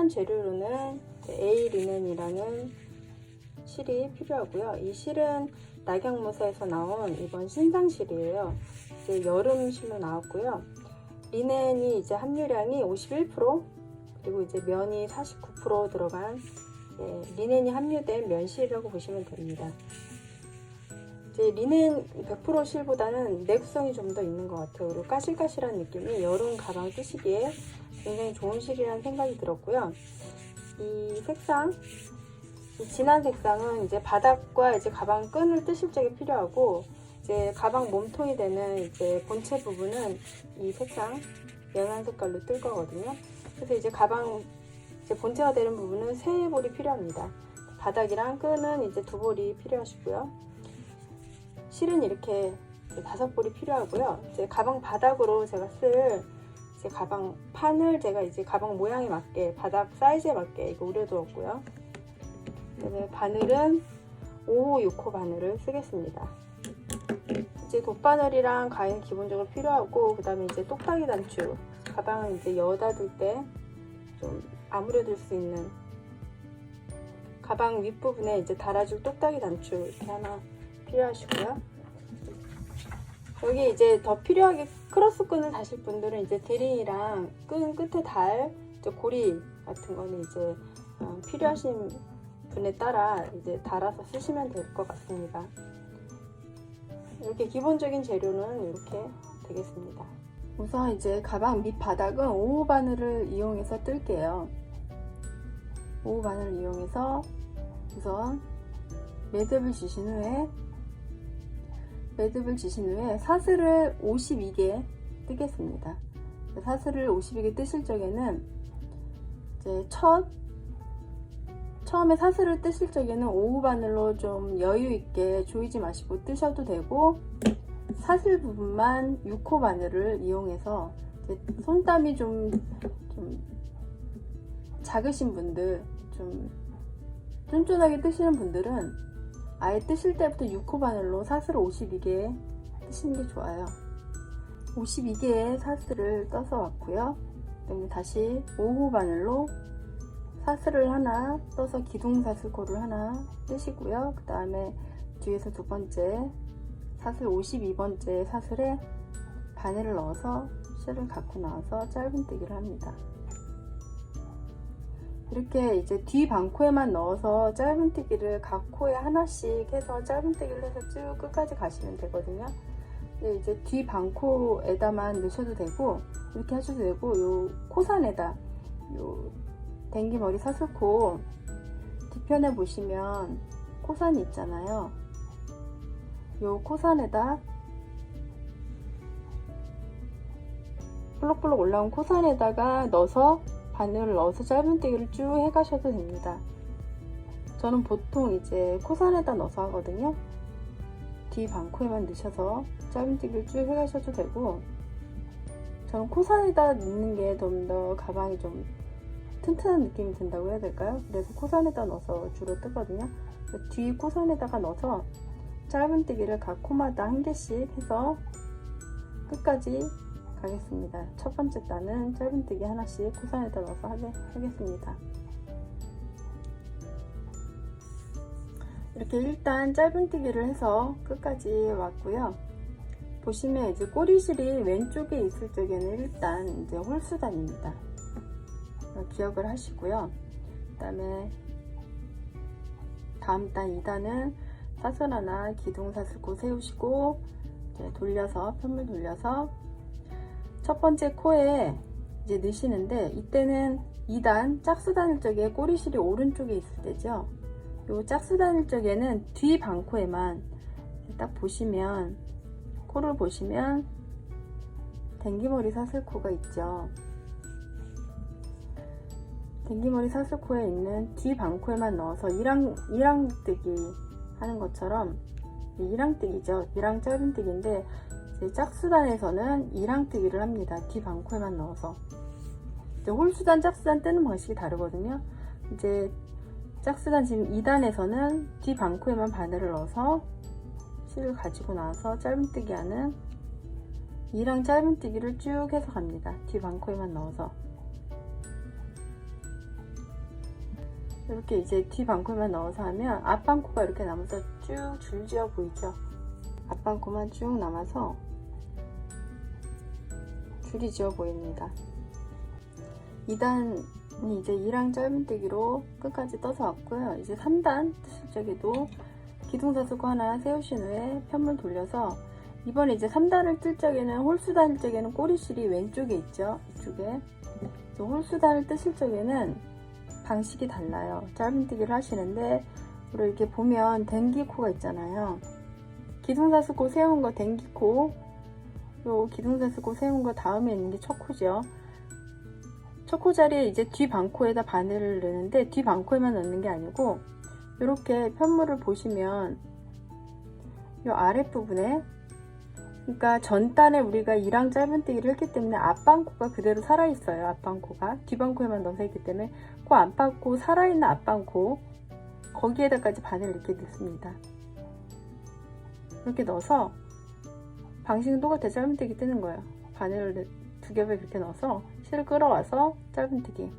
필요한 재료로는 A 리넨이라는 실이 필요하고요. 이 실은 낙양모사에서 나온 이번 신상실이에요. 이제 여름 실로 나왔고요. 리넨이 이제 함유량이 51%, 그리고 이제 면이 49% 들어간 리넨이 함유된 면실이라고 보시면 됩니다. 이제 리넨 100% 실보다는 내구성이 좀 더 있는 것 같아요. 그리고 까실까실한 느낌이 여름 가방 쓰시기에 굉장히 좋은 실이라는 생각이 들었고요. 이 색상, 이 진한 색상은 이제 바닥과 이제 가방 끈을 뜨실 적에 필요하고, 이제 가방 몸통이 되는 이제 본체 부분은 이 색상 연한 색깔로 뜰 거거든요. 그래서 이제 가방 이제 본체가 되는 부분은 3볼이 필요합니다. 바닥이랑 끈은 이제 2볼이 필요하시고요. 실은 이렇게 5볼이 필요하고요. 이제 가방 바닥으로 제가 쓸 이제 가방 판을 제가 이제 가방 모양에 맞게 바닥 사이즈에 맞게 이거 우려두었고요. 그다음에 바늘은 5호, 6호 바늘을 쓰겠습니다. 이제 돗바늘이랑 가위는 기본적으로 필요하고, 그 다음에 이제 똑딱이 단추, 가방을 이제 여다 둘 때 좀 아무려둘 수 있는 가방 윗부분에 이제 달아줄 똑딱이 단추 이렇게 하나 필요하시고요. 여기 이제 더 필요하게 크로스 끈을 다실 분들은 이제 드링이랑 끈 끝에 달 이제 고리 같은 거는 이제 필요하신 분에 따라 이제 달아서 쓰시면 될 것 같습니다. 이렇게 기본적인 재료는 이렇게 되겠습니다. 우선 이제 가방 밑 바닥은 5호 바늘을 이용해서 뜰게요. 5호 바늘을 이용해서 우선 매듭을 지신 후에 사슬을 52개 뜨겠습니다. 사슬을 52개 뜨실 적에는 이제 처음에 사슬을 뜨실 적에는 5호 바늘로 좀 여유 있게 조이지 마시고 뜨셔도 되고, 사슬 부분만 6호 바늘을 이용해서 손땀이 좀 작으신 분들, 좀 쫀쫀하게 뜨시는 분들은 아예 뜨실 때부터 6호 바늘로 사슬을 52개 뜨시는 게 좋아요. 52개의 사슬을 떠서 왔고요. 그다음에 다시 5호 바늘로 사슬을 하나 떠서 기둥사슬코를 하나 뜨시고요. 그 다음에 뒤에서 두 번째 사슬 52번째 사슬에 바늘을 넣어서 실을 갖고 나와서 짧은뜨기를 합니다. 이렇게 이제 뒤 반코에만 넣어서 짧은뜨기를 각 코에 하나씩 해서 짧은뜨기를 해서 쭉 끝까지 가시면 되거든요. 이제 뒤 반코에다만 넣으셔도 되고, 이렇게 하셔도 되고, 요 코산에다, 요 댕기머리 사슬코 뒤편에 보시면 코산이 있잖아요. 요 코산에다, 볼록볼록 올라온 코산에다가 넣어서 바늘을 넣어서 짧은뜨기를 쭉 해가셔도 됩니다. 저는 보통 이제 코산에다 넣어서 하거든요. 뒤 반코에만 넣으셔서 짧은뜨기를 쭉 해가셔도 되고, 저는 코산에다 넣는 게 좀 더 가방이 좀 튼튼한 느낌이 든다고 해야 될까요? 그래서 코산에다 넣어서 주로 뜨거든요. 뒤 코산에다가 넣어서 짧은뜨기를 각 코마다 한 개씩 해서 끝까지 가겠습니다. 첫 번째 단은 짧은뜨기 하나씩 코산에다 넣어서 하겠습니다. 이렇게 일단 짧은뜨기를 해서 끝까지 왔고요. 보시면 이제 꼬리실이 왼쪽에 있을 적에는 일단 이제 홀수단입니다. 기억을 하시고요. 그 다음에 다음 단 2단은 사슬 하나 기둥사슬코 세우시고 이제 돌려서 편물 돌려서 첫 번째 코에 이제 넣으시는데, 이때는 2단 짝수단일 적에 꼬리실이 오른쪽에 있을 때죠. 요 짝수단일 적에는 뒤 반코에만 딱 보시면, 코를 보시면 댕기머리 사슬코가 있죠. 댕기머리 사슬코에 있는 뒤 반코에만 넣어서 이랑뜨기 하는 것처럼, 이랑뜨기죠. 이랑 짧은뜨기인데 이제 짝수단에서는 이랑뜨기를 합니다. 뒤 반코에만 넣어서. 이제 홀수단, 짝수단 뜨는 방식이 다르거든요. 이제 짝수단 지금 2단에서는 뒤 반코에만 바늘을 넣어서 실을 가지고 나서 짧은뜨기 하는 이랑 짧은뜨기를 쭉 해서 갑니다. 뒤 반코에만 넣어서. 이렇게 이제 뒷방코에만 넣어서 하면 앞방코가 이렇게 남아서 쭉 줄지어 보이죠. 앞방코만 쭉 남아서 줄이 지어 보입니다. 2단이 이제 2랑 짧은뜨기로 끝까지 떠서 왔고요. 이제 3단 뜨실 적에도 기둥사슬코 하나 세우신 후에 편물 돌려서, 이번에 이제 3단을 뜰 적에는 홀수단을 적에는 꼬리실이 왼쪽에 있죠. 이쪽에. 홀수단을 뜨실 적에는 방식이 달라요. 짧은뜨기를 하시는데 우리 이렇게 보면 댕기코가 있잖아요. 기둥사슬코 세운 거 댕기코, 요 기둥사슬코 세운 거 다음에 있는 게 첫 코죠. 첫 코 자리에 이제 뒷방코에다 바늘을 넣는데 뒷방코에만 넣는 게 아니고 이렇게 편물을 보시면 요 아랫부분에, 그러니까 전단에 우리가 2랑 짧은뜨기를 했기 때문에 앞방코가 그대로 살아있어요. 앞방코가 뒷방코에만 넣어서 했기 때문에 그 앞방코, 살아있는 앞방코 거기에다까지 바늘을 이렇게 넣습니다. 이렇게 넣어서 방식은 똑같아. 짧은뜨기 뜨는 거예요. 바늘을 두 겹에 그렇게 넣어서 실을 끌어와서 짧은뜨기.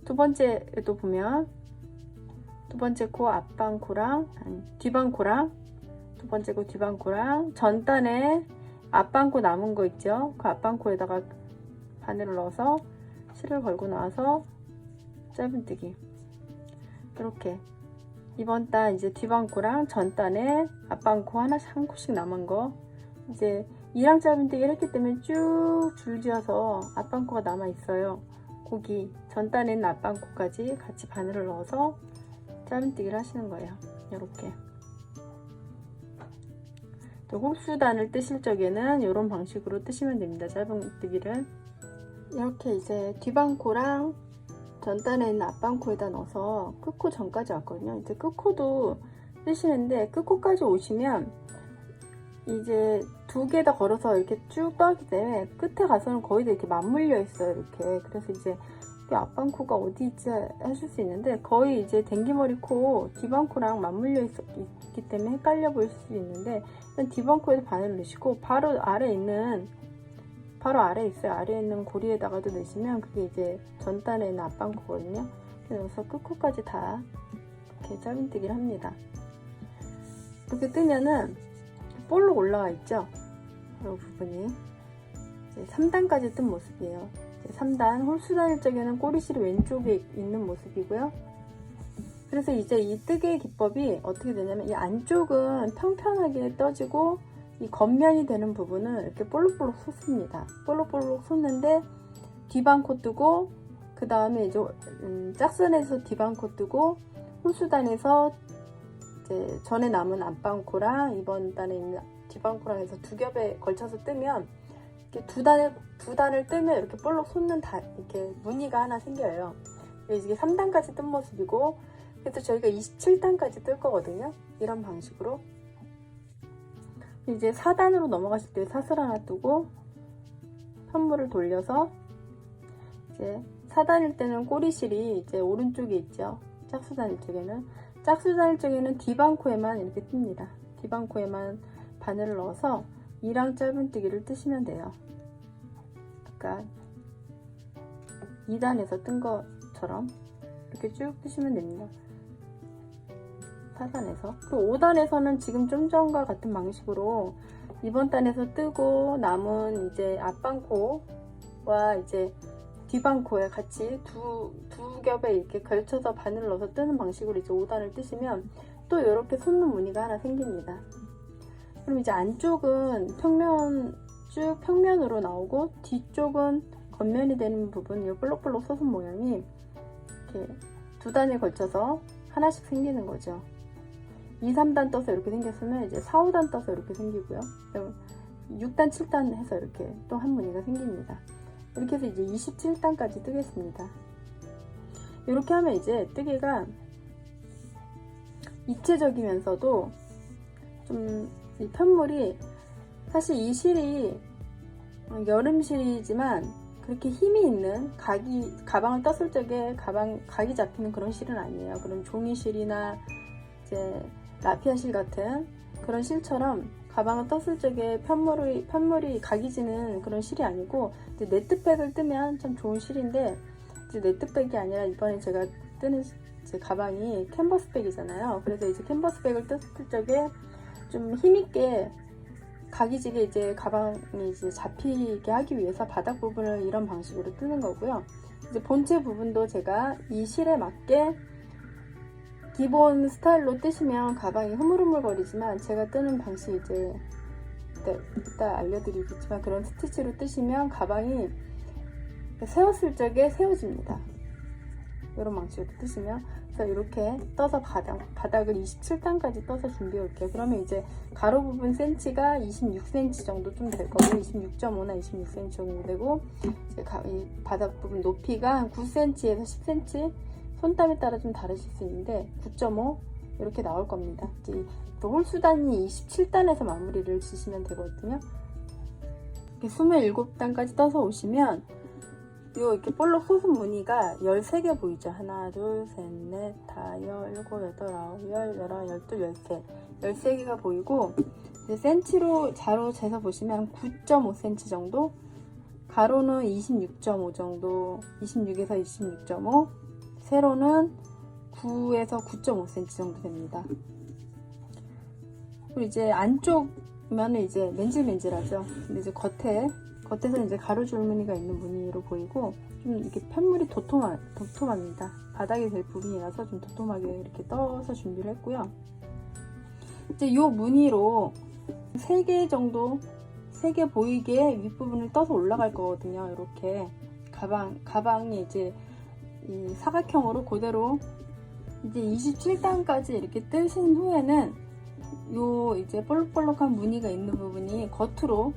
두 번째도 보면 두 번째 코 앞방코랑 뒷방코랑 두 번째 코 뒷방코랑 전단에 앞방코 남은 거 있죠. 그 앞방코에다가 바늘을 넣어서 실을 걸고 나와서 짧은뜨기. 이렇게 이번 단 이제 뒷방코랑 전단에 앞방코 하나씩 한 코씩 남은 거, 이제 2랑 짧은뜨기를 했기 때문에 쭉 줄지어서 앞방코가 남아 있어요. 거기 전단에 있는 앞방코까지 같이 바늘을 넣어서 짧은뜨기를 하시는 거예요. 이렇게. 또 홀수단을 뜨실 적에는 이런 방식으로 뜨시면 됩니다. 짧은뜨기를. 이렇게 이제 뒷방코랑 전단에 있는 앞방코에다 넣어서 끝코 전까지 왔거든요. 이제 끝코도 뜨시는데 끝코까지 오시면 이제 두 개 다 걸어서 이렇게 쭉 떠기 때문에 끝에 가서는 거의 다 이렇게 맞물려 있어요. 이렇게. 그래서 이제 앞방코가 어디 있지 하실 수 있는데, 거의 이제 댕기머리 코 뒷방코랑 맞물려 있기 때문에 헷갈려 보일 수 있는데, 일단 뒷방코에도 바늘을 넣으시고 바로 아래에 있어요. 아래에 있는 고리에다가도 넣으시면 그게 이제 전단에 있는 앞방코거든요. 그래서 끝코까지 다 이렇게 짧은뜨기를 합니다. 이렇게 뜨면은 볼록 올라가 있죠. 이 부분이 이제 3단까지 뜬 모습이에요. 3단 홀수단일 적에는 꼬리실이 왼쪽에 있는 모습이고요. 그래서 이제 이 뜨개의 기법이 어떻게 되냐면, 이 안쪽은 평평하게 떠지고 이 겉면이 되는 부분은 이렇게 볼록볼록 솟습니다. 볼록볼록 솟는데 뒷방코 뜨고, 그 다음에 이제 짝선에서 뒷방코 뜨고, 홀수단에서 이제 전에 남은 앞방코랑 이번 단에 있는 뒷방코랑 해서 두 겹에 걸쳐서 뜨면, 이렇게 두 단을 뜨면 이렇게 볼록 솟는 이렇게 무늬가 하나 생겨요. 이게 3단까지 뜬 모습이고, 그래서 저희가 27단까지 뜰 거거든요. 이런 방식으로. 이제 4단으로 넘어가실 때 사슬 하나 뜨고 편물을 돌려서, 이제 4단일 때는 꼬리실이 이제 오른쪽에 있죠. 짝수단일 쪽에는 뒷방코에만 이렇게 뜹니다. 뒷방코에만 바늘을 넣어서 2랑 짧은뜨기를 뜨시면 돼요. 아까 2단에서 뜬 것처럼 이렇게 쭉 뜨시면 됩니다. 4단에서. 그 5단에서는 지금 좀 전과 같은 방식으로 이번 단에서 뜨고 남은 이제 앞방코와 이제 뒷방코에 같이 두 겹에 이렇게 걸쳐서 바늘을 넣어서 뜨는 방식으로 이제 5단을 뜨시면 또 이렇게 솟는 무늬가 하나 생깁니다. 그럼 이제 안쪽은 쭉 평면으로 나오고, 뒤쪽은 겉면이 되는 부분, 이 볼록볼록 솟은 모양이 이렇게 두 단에 걸쳐서 하나씩 생기는 거죠. 2, 3단 떠서 이렇게 생겼으면 이제 4, 5단 떠서 이렇게 생기고요. 6단, 7단 해서 이렇게 또 한 무늬가 생깁니다. 이렇게 해서 이제 27단까지 뜨겠습니다. 이렇게 하면 이제 뜨개가 입체적이면서도 좀 이 편물이, 사실 이 실이 여름실이지만 그렇게 힘이 있는 가방을 떴을 적에 각이 잡히는 그런 실은 아니에요. 그런 종이실이나 이제 라피아 실 같은 그런 실처럼 가방을 떴을 적에 편물이 각이 지는 그런 실이 아니고, 이제 네트백을 뜨면 참 좋은 실인데, 이제 네트백이 아니라 이번에 제가 뜨는 제 가방이 캔버스백이잖아요. 그래서 이제 캔버스백을 떴을 적에 좀 힘있게 각이지게 이제 가방이 이제 잡히게 하기 위해서 바닥 부분을 이런 방식으로 뜨는 거고요. 이제 본체 부분도 제가 이 실에 맞게 기본 스타일로 뜨시면 가방이 흐물흐물거리지만, 제가 뜨는 방식 이제 이따 알려드리겠지만, 그런 스티치로 뜨시면 가방이 세웠을 적에 세워집니다. 이런 방식으로 뜨시면. 그래서 이렇게 떠서 바닥을 27단까지 떠서 준비해 올게요. 그러면 이제 가로 부분 센치가 26cm 정도 좀 될 거고, 26.5나 26cm 정도 되고, 이제 이 바닥 부분 높이가 한 9cm에서 10cm, 손땀에 따라 좀 다르실 수 있는데 9.5 이렇게 나올 겁니다. 이제 홀수단이 27단에서 마무리를 지시면 되거든요. 이렇게 27단까지 떠서 오시면 이렇게 볼록 솟은 무늬가 13개 보이죠? 하나, 둘, 셋, 넷, 다, 열일곱, 여덟, 아홉, 열, 열하나, 열둘, 열셋. 13개가 보이고, 이제 센치로 자로 재서 보시면 9.5cm 정도, 가로는 26.5 정도, 26에서 26.5, 세로는 9에서 9.5cm 정도 됩니다. 그리고 이제 안쪽 면은 이제 맨질맨질하죠. 근데 이제 겉에서 이제 가로 줄무늬가 있는 무늬로 보이고, 좀 이렇게 편물이 도톰합니다. 바닥이 될 부분이라서 좀 도톰하게 이렇게 떠서 준비를 했고요. 이제 이 무늬로 3개 정도, 3개 보이게 윗부분을 떠서 올라갈 거거든요. 이렇게 가방이 이제 이 사각형으로 그대로 이제 27단까지 이렇게 뜨신 후에는 요 이제 볼록볼록한 무늬가 있는 부분이 겉으로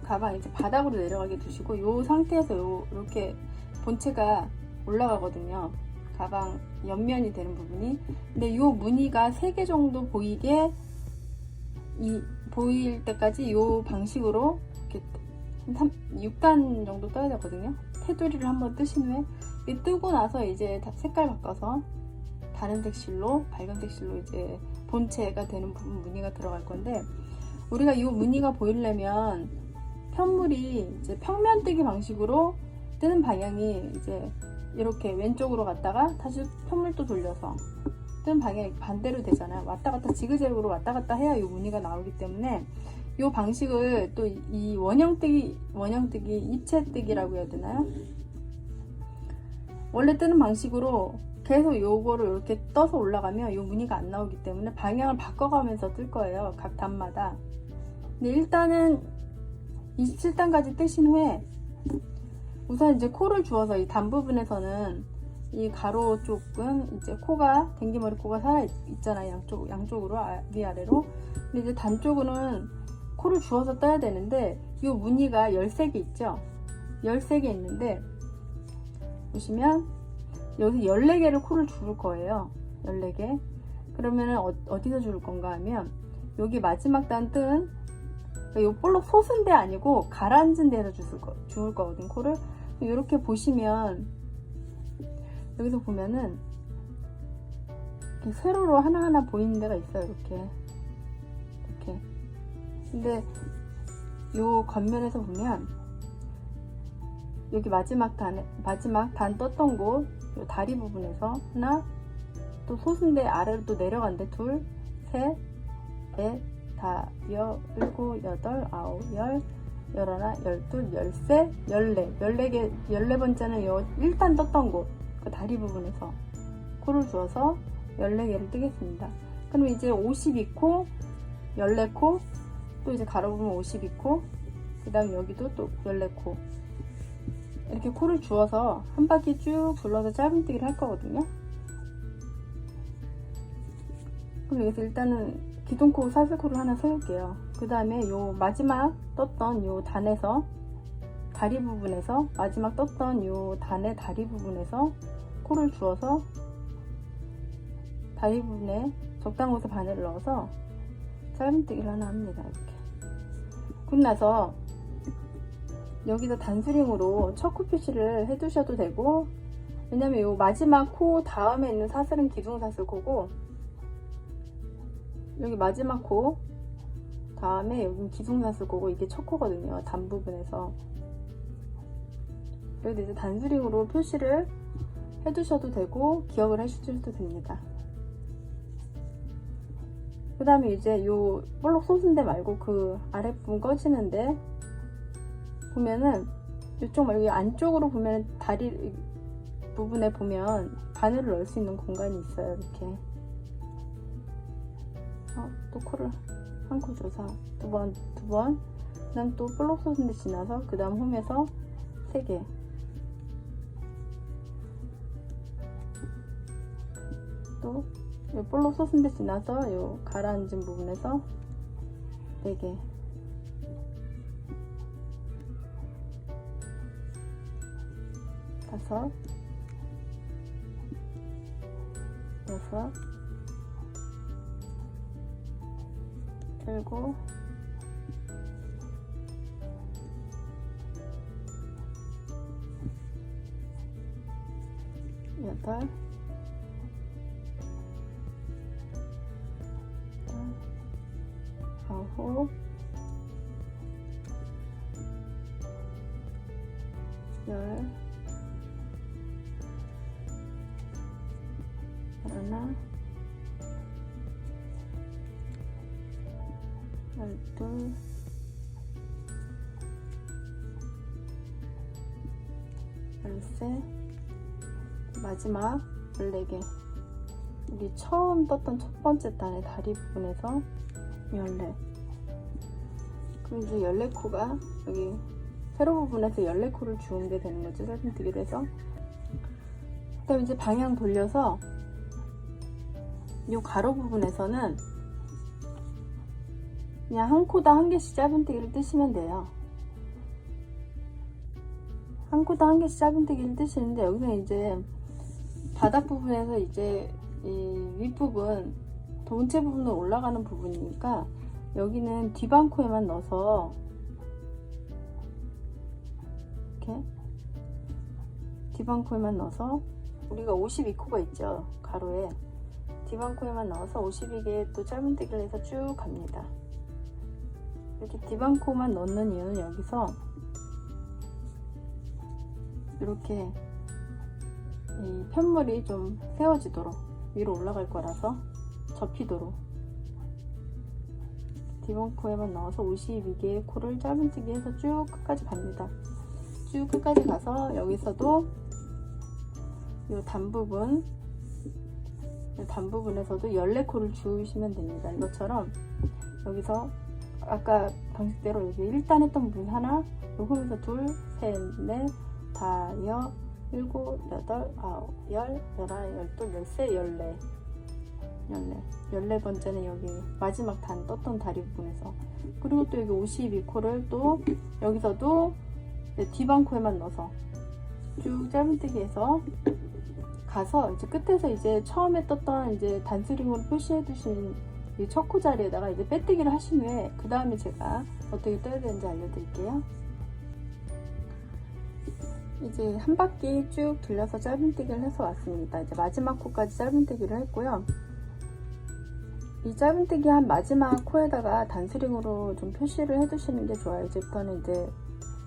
가방 이제 바닥으로 내려가게 두시고, 요 상태에서 이렇게 본체가 올라가거든요. 가방 옆면이 되는 부분이. 근데 요 무늬가 3개 정도 보이게 보일 때까지 요 방식으로 이렇게 6단 정도 떠야 되거든요. 테두리를 한번 뜨신 후에 뜨고 나서 이제 색깔 바꿔서 다른 색실로, 밝은 색실로 이제 본체가 되는 부분 무늬가 들어갈 건데, 우리가 이 무늬가 보이려면 편물이 이제 평면 뜨기 방식으로 뜨는 방향이 이제 이렇게 왼쪽으로 갔다가 다시 편물도 돌려서 뜨는 방향이 반대로 되잖아요. 왔다 갔다 지그재그로 왔다 갔다 해야 이 무늬가 나오기 때문에, 이 방식을 또 이 원형뜨기, 입체뜨기라고 해야 되나요? 원래 뜨는 방식으로 계속 요거를 이렇게 떠서 올라가면 요 무늬가 안 나오기 때문에 방향을 바꿔가면서 뜰 거예요. 각 단마다. 근데 일단은 27단까지 뜨신 후에 우선 이제 코를 주어서 이 단 부분에서는 이 가로 쪽은 이제 코가, 댕기머리 코가 살아 있잖아요. 양쪽으로 위아래로. 근데 이제 단 쪽은 코를 주어서 떠야 되는데, 이 무늬가 13개 있죠? 13개 있는데, 보시면 여기 14개를 코를 줄 거예요. 14개. 그러면 어디서 줄 건가 하면, 여기 마지막 단 뜬, 요 볼록 솟은 데 아니고 가라앉은 데에서 줄 거거든, 코를. 이렇게 보시면, 여기서 보면은 이렇게 세로로 하나하나 보이는 데가 있어요. 이렇게. 근데 요 겉면에서 보면 여기 마지막 단 떴던 곳, 요 다리 부분에서 하나, 또 솟은 데 아래로 또 내려간 데 둘, 셋, 넷, 다, 일곱, 여덟, 아홉, 열, 열하나, 열둘, 열셋, 14개, 14번째는 요 1단 떴던 곳, 그 다리 부분에서 코를 주어서 14개를 뜨겠습니다. 그럼 이제 52코, 14코, 또 이제 가로 부분 52코, 그 다음 여기도 또 14코. 이렇게 코를 주어서 한 바퀴 쭉 둘러서 짧은뜨기를 할 거거든요. 그럼 여기서 일단은 기둥코, 사슬코를 하나 세울게요. 그 다음에 요 마지막 떴던 요 단에서, 다리 부분에서, 마지막 떴던 요 단의 다리 부분에서 코를 주어서 다리 부분에 적당한 곳에 바늘을 넣어서 짧은뜨기를 하나 합니다. 이렇게. 그리고 나서 여기서 단수링으로 척후 표시를 해두셔도 되고, 왜냐면 요 마지막 코 다음에 있는 사슬은 기둥사슬코고, 여기 마지막 코 다음에 여기는 기둥사슬코고, 이게 척코거든요. 단 부분에서. 여기도 이제 단수링으로 표시를 해두셔도 되고 기억을 해주셔도 됩니다. 그 다음에 이제 요 볼록 솟은데 말고 그 아랫부분 꺼지는데 보면은 이쪽 말고 안쪽으로 보면 다리 부분에 보면 바늘을 넣을 수 있는 공간이 있어요. 이렇게 또 코를 한 코 줘서 두 번, 그 다음 또 볼록 솟은데 지나서 그 다음 홈에서 3개, 또 요 볼록 솟은데 지나서 요 가라앉은 부분에서 4개, 다섯, 여섯, 일곱, 여덟, 아홉, 열, 하나, 12, 13, 마지막 14개. 우리 처음 떴던 첫 번째 단의 다리 부분에서 14. 그럼 이제 14코가 여기 세로 부분에서 14코를 주는 게 되는 거죠. 짧은뜨기를 해서. 그 다음에 이제 방향 돌려서 이 가로 부분에서는 그냥 한 코당 한 개씩 짧은뜨기를 뜨시면 돼요. 한 코당 한 개씩 짧은뜨기를 뜨시는데 여기서 이제 바닥 부분에서 이제 이 윗부분 본체 부분으로 올라가는 부분이니까 여기는 뒷방코에만 넣어서 이렇게 뒷방코에만 넣어서 우리가 52코가 있죠. 가로에 뒷방코에만 넣어서 52개의 또 짧은뜨기를 해서 쭉 갑니다. 이렇게 뒷방코만 넣는 이유는 여기서 이렇게 이 편물이 좀 세워지도록 위로 올라갈 거라서 접히도록 뒷방코에만 넣어서 52개의 코를 짧은뜨기 해서 쭉 끝까지 갑니다. 쭉 끝까지 가서 여기서도 이 단부분에서도 14코를 주시면 됩니다. 이것처럼 여기서 아까 방식대로 여기 1단 했던 부분 하나, 요 홈에서 둘, 셋, 넷, 다, 여, 일곱, 여덟, 아홉, 열, 열하나, 열둘, 열세, 14번째는 여기 마지막 단 떴던 다리 부분에서, 그리고 또 여기 52코를 또 여기서도 뒷방코에만 넣어서 쭉 짧은뜨기해서 가서 이제 끝에서 이제 처음에 떴던 이제 단스링으로 표시해 두신 이 첫 코 자리에다가 이제 빼뜨기를 하신 후에 그 다음에 제가 어떻게 떠야 되는지 알려드릴게요. 이제 한 바퀴 쭉 돌려서 짧은뜨기를 해서 왔습니다. 이제 마지막 코까지 짧은뜨기를 했고요. 이 짧은뜨기 한 마지막 코에다가 단스링으로 좀 표시를 해두시는 게 좋아요. 이제부터는 이제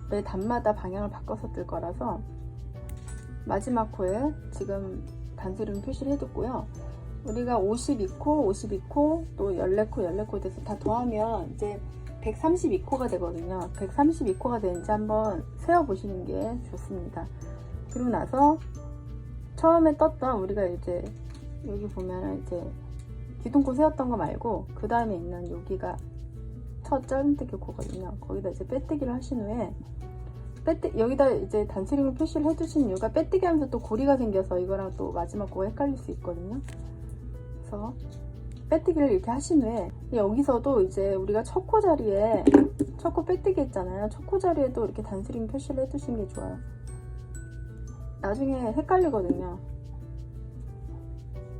매 단마다 방향을 바꿔서 뜰 거라서 마지막 코에 지금 단스링 표시를 해뒀고요. 우리가 52코, 또 14코 돼서 다 더하면 이제 132코가 되거든요. 132코가 되는지 한번 세어보시는 게 좋습니다. 그리고 나서 처음에 떴던 우리가 이제 여기 보면은 이제 기둥코 세웠던 거 말고 그 다음에 있는 여기가 첫 짧은뜨기 코거든요. 거기다 이제 빼뜨기를 하신 후에 여기다 이제 단스링을 표시를 해두신 이유가 빼뜨기 하면서 또 고리가 생겨서 이거랑 또 마지막 코가 헷갈릴 수 있거든요. 그래서 빼뜨기를 이렇게 하신 후에 여기서도 이제 우리가 첫 코 자리에 첫 코 빼뜨기 했잖아요. 첫 코 자리에도 이렇게 단스링 표시를 해두시는 게 좋아요. 나중에 헷갈리거든요.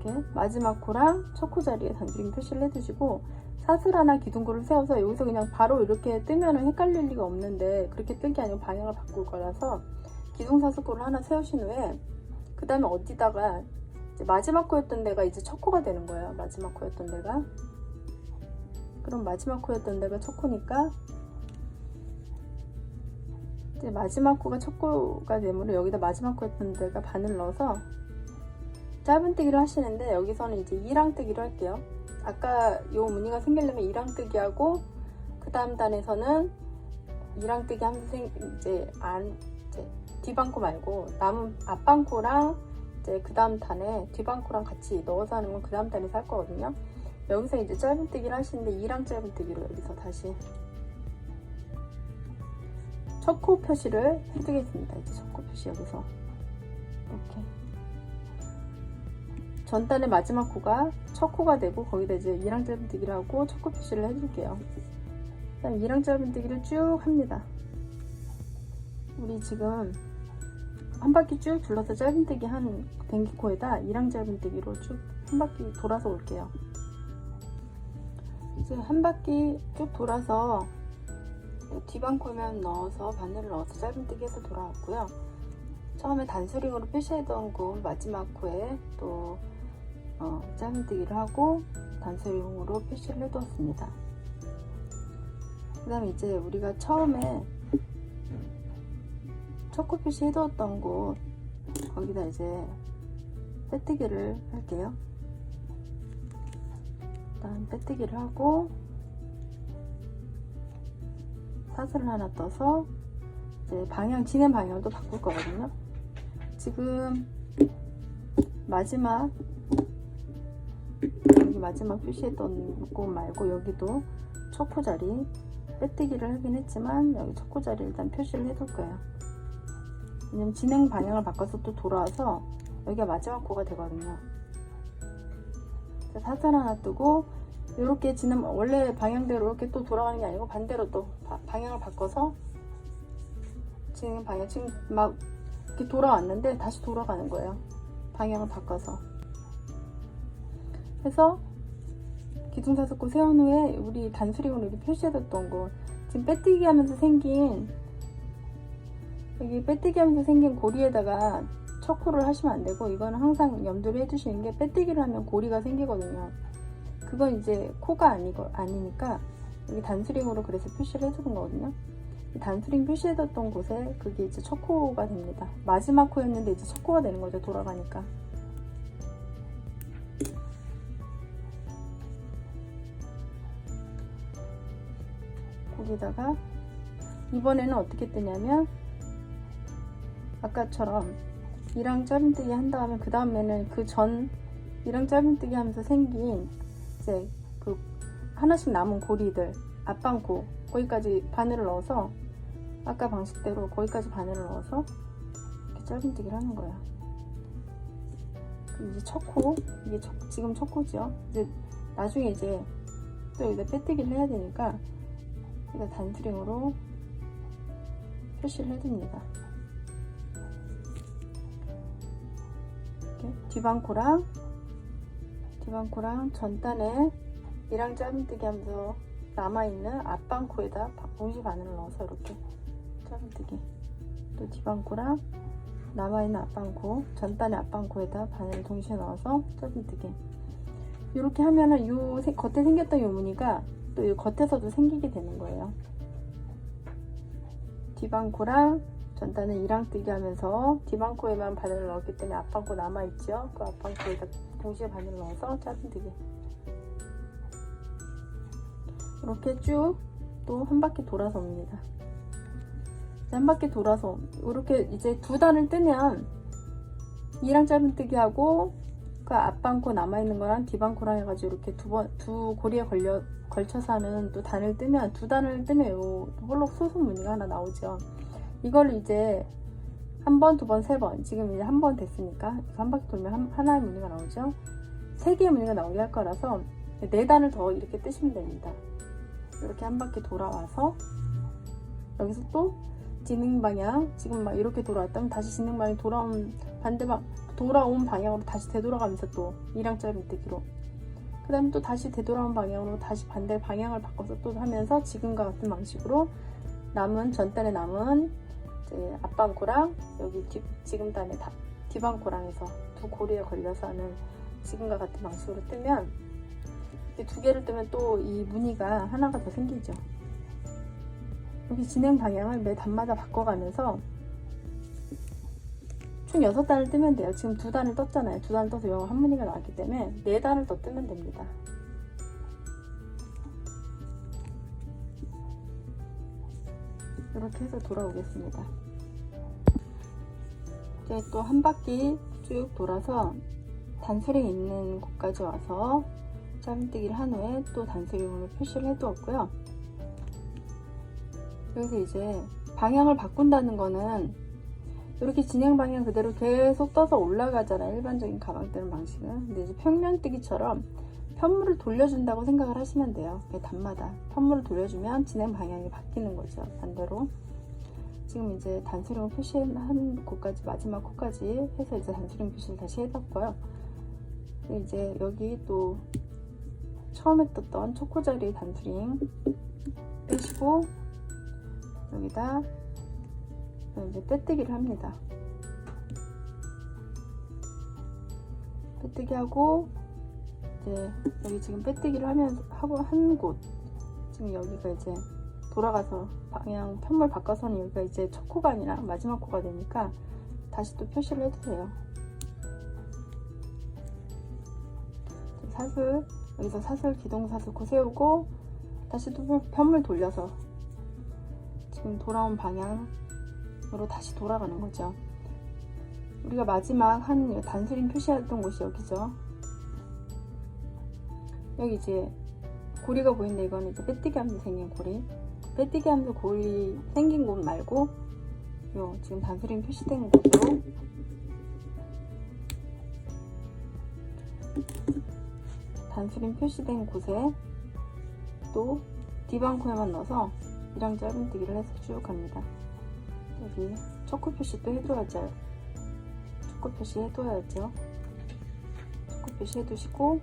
이렇게 마지막 코랑 첫 코 자리에 단스링 표시를 해두시고 사슬하나 기둥코를 세워서 여기서 그냥 바로 이렇게 뜨면 헷갈릴 리가 없는데 그렇게 뜬 게 아니고 방향을 바꿀 거라서 기둥사슬코를 하나 세우신 후에 그 다음에 어디다가 이제 마지막 코였던 데가 이제 첫 코가 되는 거예요. 마지막 코였던 데가. 그럼 마지막 코였던 데가 첫 코니까 이제 마지막 코가 첫 코가 되므로 여기다 마지막 코였던 데가 바늘 넣어서 짧은뜨기를 하시는데 여기서는 이제 2랑뜨기로 할게요. 아까 요 무늬가 생기려면 2랑뜨기하고 그 다음 단에서는 2랑뜨기 하면서 이제 뒷방코 말고 남은 앞방코랑 이제 그 다음 단에 뒷방코랑 같이 넣어서 하는 건 그 다음 단에서 할 거거든요. 여기서 이제 짧은뜨기를 하시는데 2랑 짧은뜨기로 여기서 다시 첫 코 표시를 해주겠습니다. 이제 첫 코 표시 여기서 이렇게 전단의 마지막 코가 첫 코가 되고 거기다 이제 2랑 짧은뜨기를 하고 첫 코 표시를 해줄게요. 그 다음 2랑 짧은뜨기를 쭉 합니다. 우리 지금 한 바퀴 쭉 둘러서 짧은뜨기 한 댕기코에다 2랑 짧은뜨기로 쭉 한 바퀴 돌아서 올게요. 이제 한 바퀴 쭉 돌아서 뒷방코에만 넣어서 바늘을 넣어서 짧은뜨기 해서 돌아왔고요. 처음에 단수링으로 표시했던 그 마지막 코에 또 짧은뜨기를 하고 단수링으로 표시를 해두었습니다. 그 다음에 이제 우리가 처음에 첫 코 표시 해두었던 곳 거기다 이제 빼뜨기를 할게요. 일단 빼뜨기를 하고 사슬을 하나 떠서 이제 진행 방향도 바꿀 거거든요. 지금 마지막 여기 마지막 표시했던 곳 말고 여기도 첫 코 자리 빼뜨기를 하긴 했지만 여기 첫 코 자리 일단 표시를 해둘 거예요. 왜냐면 진행 방향을 바꿔서 또 돌아와서 여기가 마지막 코가 되거든요. 사슬 하나 뜨고 이렇게 원래 방향대로 이렇게 또 돌아가는 게 아니고 반대로 또 방향을 바꿔서 진행 방향 지금 막 이렇게 돌아왔는데 다시 돌아가는 거예요. 방향을 바꿔서 해서 기둥사슬코 세운 후에 우리 단수링으로 이렇게 표시해뒀던 거 지금 빼뜨기 하면서 생긴 여기 빼뜨기 하면서 생긴 고리에다가 첫 코를 하시면 안 되고 이거는 항상 염두를 해주시는 게 빼뜨기를 하면 고리가 생기거든요. 그건 이제 코가 아니니까 여기 단수링으로 그래서 표시를 해주는 거거든요. 이 단수링 표시해뒀던 곳에 그게 이제 첫 코가 됩니다. 마지막 코였는데 이제 첫 코가 되는 거죠. 돌아가니까. 거기다가 이번에는 어떻게 뜨냐면 아까처럼 2랑 짧은뜨기 한 다음에 그 다음에는 그 전 2랑 짧은뜨기 하면서 생긴 이제 그 하나씩 남은 고리들 앞방코 거기까지 바늘을 넣어서 아까 방식대로 거기까지 바늘을 넣어서 이렇게 짧은뜨기를 하는 거예요. 이제 첫 코 이게 지금 첫 코죠. 이제 나중에 이제 또 여기다 빼뜨기를 해야 되니까 이거 단수링으로 표시를 해줍니다. 이렇게 뒷방코랑 전단에 2랑 짧은뜨기 하면서 남아있는 앞방코에다 동시 바늘을 넣어서 이렇게 짧은뜨기 또 뒷방코랑 남아있는 앞방코 전단의 앞방코에다 바늘을 동시에 넣어서 짧은뜨기 이렇게 하면은 요 겉에 생겼던 요 무늬가 또 이 겉에서도 생기게 되는 거예요. 뒷방코랑 전단에 2랑 뜨기 하면서 뒷방코에만 바늘을 넣었기 때문에 앞방코 남아있죠. 그 앞방코에다 동시에 바늘을 넣어서 짧은뜨기 이렇게 쭉 또 한 바퀴 돌아서 옵니다. 한 바퀴 돌아서 이렇게 이제 두 단을 뜨면 2랑 짧은뜨기 하고 그 앞방코 남아있는 거랑 뒷방코랑 해가지고 이렇게 두 고리에 걸쳐서 하는 또 단을 뜨면 두 단을 뜨면 요 볼록 소속 무늬가 하나 나오죠. 이걸 이제 한 번, 두 번, 세 번 지금 이제 한 번 됐으니까 한 바퀴 돌면 하나의 무늬가 나오죠. 세 개의 무늬가 나오게 할 거라서 네 단을 더 이렇게 뜨시면 됩니다. 이렇게 한 바퀴 돌아와서 여기서 또 진행 방향 지금 막 이렇게 돌아왔다면 다시 진행 방향 돌아온 방향으로 다시 되돌아가면서 또 2랑 짧은뜨기로 그 다음에 또 다시 되돌아온 방향으로 다시 반대 방향을 바꿔서 또 하면서 지금과 같은 방식으로 전단에 남은 이제 앞방코랑 여기 지금 단에 뒷방코랑 해서 두 고리에 걸려서 하는 지금과 같은 방식으로 뜨면 두 개를 뜨면 또 이 무늬가 하나가 더 생기죠. 여기 진행 방향을 매 단마다 바꿔가면서 총 6단을 뜨면 돼요. 지금 2단을 떴잖아요. 2단을 떠서 요 한무늬가 나왔기 때문에 4단을 더 뜨면 됩니다. 이렇게 해서 돌아오겠습니다. 이제 또 한 바퀴 쭉 돌아서 단수령 있는 곳까지 와서 짧은뜨기를 한 후에 또 단수령으로 표시를 해두었고요. 여기서 이제 방향을 바꾼다는 거는 이렇게 진행 방향 그대로 계속 떠서 올라가잖아요. 일반적인 가방 뜨는 방식은. 근데 이제 평면뜨기처럼 편물을 돌려준다고 생각을 하시면 돼요. 단마다 편물을 돌려주면 진행 방향이 바뀌는 거죠. 반대로. 지금 이제 단수령 표시한 곳까지, 마지막 코까지 해서 이제 단수령 표시를 다시 해뒀고요. 이제 여기 또 처음에 떴던 초코 자리 단수령 빼시고 여기다 이제 빼뜨기를 합니다. 빼뜨기 하고 이제 여기 지금 빼뜨기를 하고 한 곳, 지금 여기가 이제 돌아가서 방향 편물 바꿔서는 여기가 이제 첫 코가 아니라 마지막 코가 되니까 다시 또 표시를 해주세요. 사슬, 여기서 사슬, 기동사슬 코 세우고 다시 또 편물 돌려서 지금 돌아온 방향으로 다시 돌아가는 거죠. 우리가 마지막 한 단수령 표시했던 곳이 여기죠. 여기 이제 고리가 보이는데 이거는 이제 빼뜨기 하면서 생긴 고리. 빼뜨기 하면서 고리 생긴 곳 말고 요 지금 단수령 표시된 곳으로 단수령 표시된 곳에 또 뒷방코에만 넣어서 이랑 짧은뜨기를 해서 쭉 갑니다. 여기 초코 표시 또 해줘야죠. 초코 표시 해둬야죠. 초코 표시 해두시고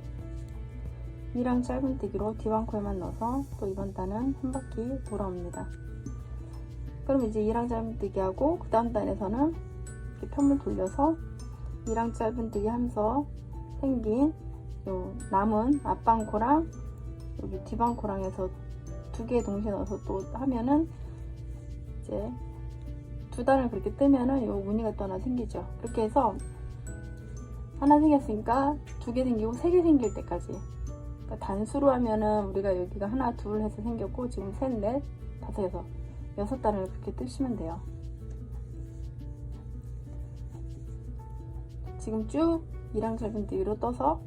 이랑 짧은뜨기로 뒷방코에만 넣어서 또 이번 단은 한 바퀴 돌아옵니다. 그럼 이제 이랑 짧은뜨기 하고 그 다음 단에서는 이렇게 편물 돌려서 이랑 짧은뜨기 하면서 생긴 요 남은 앞방코랑 여기 뒷방코랑 해서 2개 동시에 넣어서 또 하면은 이제 2단을 그렇게 뜨면은 요 무늬가 또 하나 생기죠. 그렇게 해서 하나 생겼으니까 2개 생기고 3개 생길 때까지, 그러니까 단수로 하면은 우리가 여기가 하나 둘 해서 생겼고 지금 셋, 넷, 다섯, 여섯, 6단을 그렇게 뜨시면 돼요. 지금 쭉 이랑 짧은뜨기로 떠서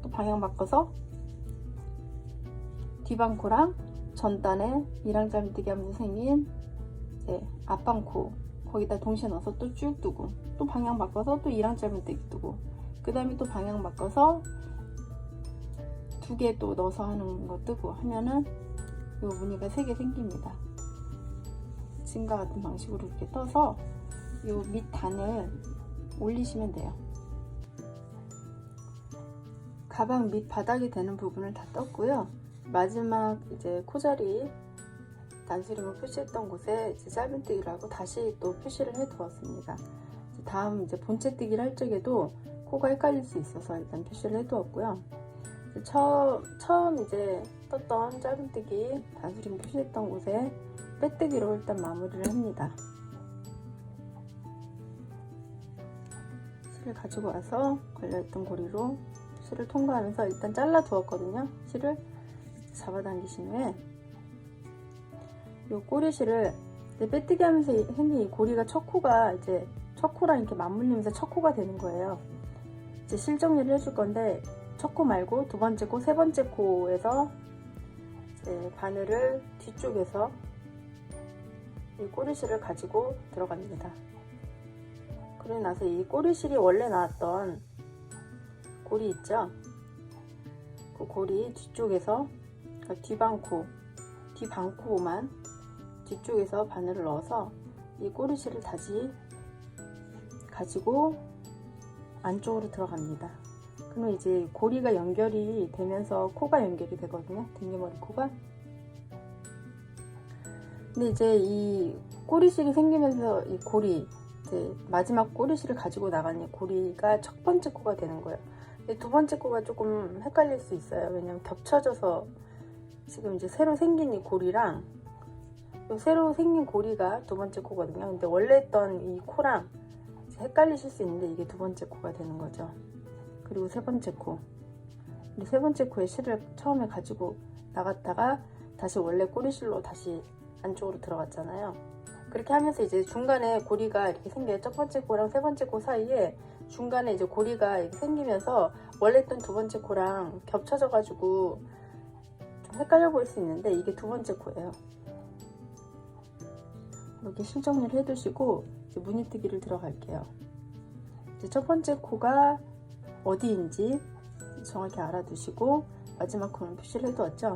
또 방향 바꿔서 뒷방코랑 전단에 이랑 짧은뜨기 하면서 생긴 이제 앞방코 거기다 동시에 넣어서 또 쭉 뜨고 또 방향 바꿔서 또 이랑 짧은뜨기 뜨고 그 다음에 또 방향 바꿔서 2개 또 넣어서 하는 거 뜨고 하면은 요 무늬가 3개 생깁니다. 지금과 같은 방식으로 이렇게 떠서 요 밑 단을 올리시면 돼요. 가방 밑 바닥이 되는 부분을 다 떴고요. 마지막 이제 코자리 단수령을 표시했던 곳에 이제 짧은뜨기를 하고 다시 또 표시를 해 두었습니다. 다음 이제 본체뜨기를 할 적에도 코가 헷갈릴 수 있어서 일단 표시를 해 두었고요. 처음 이제 떴던 짧은뜨기 단수령 표시했던 곳에 빼뜨기로 일단 마무리를 합니다. 실을 가지고 와서 걸려있던 고리로 실을 통과하면서 일단 잘라 두었거든요. 실을 잡아당기신 후에 이 꼬리실을 빼뜨기 하면서 생긴 이 고리가 첫 코가 이제 첫 코랑 이렇게 맞물리면서 첫 코가 되는 거예요. 이제 실 정리를 해줄 건데 첫 코 말고 두 번째 코, 세 번째 코에서 이제 바늘을 뒤쪽에서 이 꼬리실을 가지고 들어갑니다. 그러고 나서 이 꼬리실이 원래 나왔던 고리 있죠? 그 고리 뒤쪽에서 그러니까 뒷방코만 뒤쪽에서 바늘을 넣어서 이 꼬리실을 다시 가지고 안쪽으로 들어갑니다. 그러면 이제 고리가 연결이 되면서 코가 연결이 되거든요. 댕기머리 코가. 근데 이제 이 꼬리실이 생기면서 이 고리, 이제 마지막 꼬리실을 가지고 나간 이 고리가 첫 번째 코가 되는 거예요. 근데 두 번째 코가 조금 헷갈릴 수 있어요. 왜냐면 겹쳐져서 지금 이제 새로 생긴 이 고리랑 이 새로 생긴 고리가 두 번째 코거든요. 근데 원래 했던 이 코랑 헷갈리실 수 있는데 이게 두 번째 코가 되는 거죠. 그리고 세 번째 코. 세 번째 코에 실을 처음에 가지고 나갔다가 다시 원래 꼬리실로 다시 안쪽으로 들어갔잖아요. 그렇게 하면서 이제 중간에 고리가 이렇게 생겨요. 첫 번째 코랑 세 번째 코 사이에 중간에 이제 고리가 이렇게 생기면서 원래 있던 두 번째 코랑 겹쳐져 가지고 좀 헷갈려 보일 수 있는데 이게 두 번째 코예요. 이렇게 실 정리를 해두시고 이제 무늬뜨기를 들어갈게요. 이제 첫 번째 코가 어디인지 정확히 알아두시고 마지막 코는 표시를 해두었죠.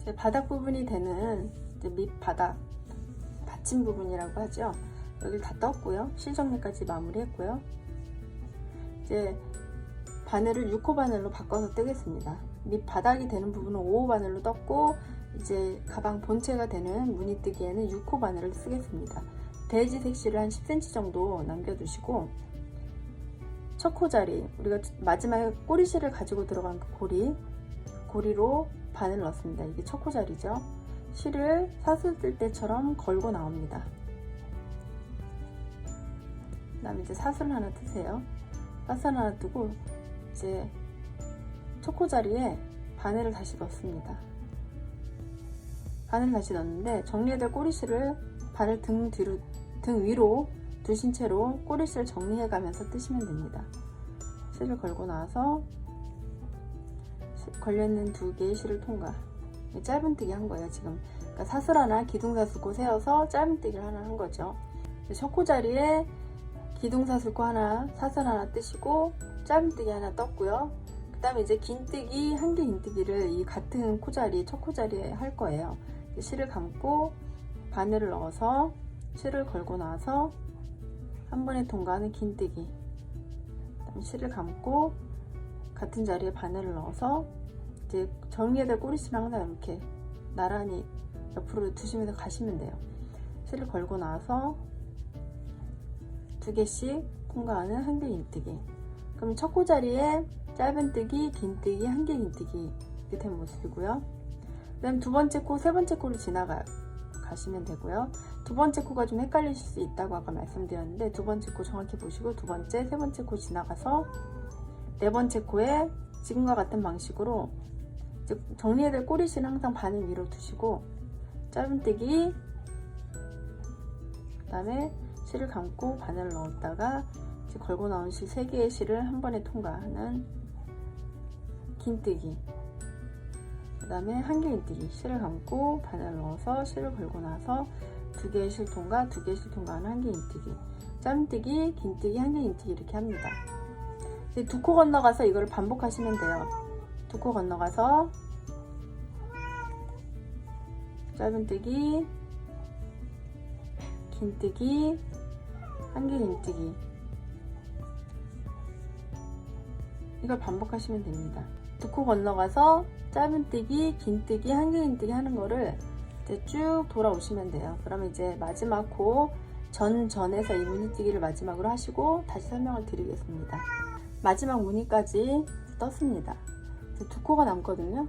이제 바닥 부분이 되는 이제 밑바닥 받침 부분이라고 하죠. 여기를 다 떴고요. 실 정리까지 마무리했고요. 이제 바늘을 6호 바늘로 바꿔서 뜨겠습니다. 밑바닥이 되는 부분은 5호 바늘로 떴고 이제 가방 본체가 되는 무늬뜨기에는 6호 바늘을 쓰겠습니다. 베이지 색실을 한 10cm 정도 남겨두시고 첫 코 자리, 우리가 마지막에 꼬리실을 가지고 들어간 그 고리로 바늘 넣습니다. 이게 첫 코 자리죠. 실을 사슬 뜰 때처럼 걸고 나옵니다. 그 다음에 이제 사슬 하나 뜨세요. 사슬 하나 뜨고 이제 첫 코 자리에 바늘을 다시 넣습니다. 바늘 다시 넣는데 정리해둘 꼬리실을 바늘 등 위로 두신 채로 꼬리실 정리해 가면서 뜨시면 됩니다. 실을 걸고 나서 걸려있는 두 개의 실을 통과. 짧은뜨기 한 거예요 지금. 그러니까 사슬 하나 기둥사슬코 세워서 짧은뜨기를 하나 한 거죠. 첫 코 자리에 기둥사슬코 하나, 사슬 하나 뜨시고 짧은뜨기 하나 떴고요. 그 다음에 이제 긴뜨기, 한 개 긴뜨기를 이 같은 코자리, 첫 코자리에 할 거예요. 실을 감고 바늘을 넣어서 실을 걸고 나서 한 번에 통과하는 긴뜨기. 그다음에 실을 감고 같은 자리에 바늘을 넣어서 이제 정리해야 될 꼬리실을 항상 이렇게 나란히 옆으로 두시면서 가시면 돼요. 실을 걸고 나서 두 개씩 통과하는 한 개 긴뜨기. 그럼 첫 코 자리에 짧은뜨기, 긴뜨기, 한 개 긴뜨기 이렇게 된 모습이고요. 그 다음 두 번째 코, 세 번째 코를 가시면 되고요. 두 번째 코가 좀 헷갈리실 수 있다고 아까 말씀드렸는데 두 번째 코 정확히 보시고 두 번째, 세 번째 코 지나가서 네 번째 코에 지금과 같은 방식으로 정리해야 될 꼬리실은 항상 바늘 위로 두시고 짧은뜨기, 그 다음에 실을 감고 바늘을 넣었다가 이제 걸고 나온 실 3개의 실을 한 번에 통과하는 긴뜨기, 그 다음에 한 개 긴뜨기, 실을 감고 바늘을 넣어서 실을 걸고 나서 2개의 실 통과, 2개의 실 통과하는 한 개 긴뜨기, 짧은뜨기, 긴뜨기, 한 개 긴뜨기 이렇게 합니다. 이제 두 코 건너가서 이거를 반복하시면 돼요. 두 코 건너가서 짧은뜨기, 긴뜨기, 한 개 긴뜨기 이걸 반복하시면 됩니다. 두 코 건너가서 짧은뜨기, 긴뜨기, 한 개 긴뜨기 하는 거를 이제 쭉 돌아오시면 돼요. 그러면 이제 마지막 코 전에서 이 무늬뜨기를 마지막으로 하시고 다시 설명을 드리겠습니다. 마지막 무늬까지 떴습니다. 이제 두 코가 남거든요.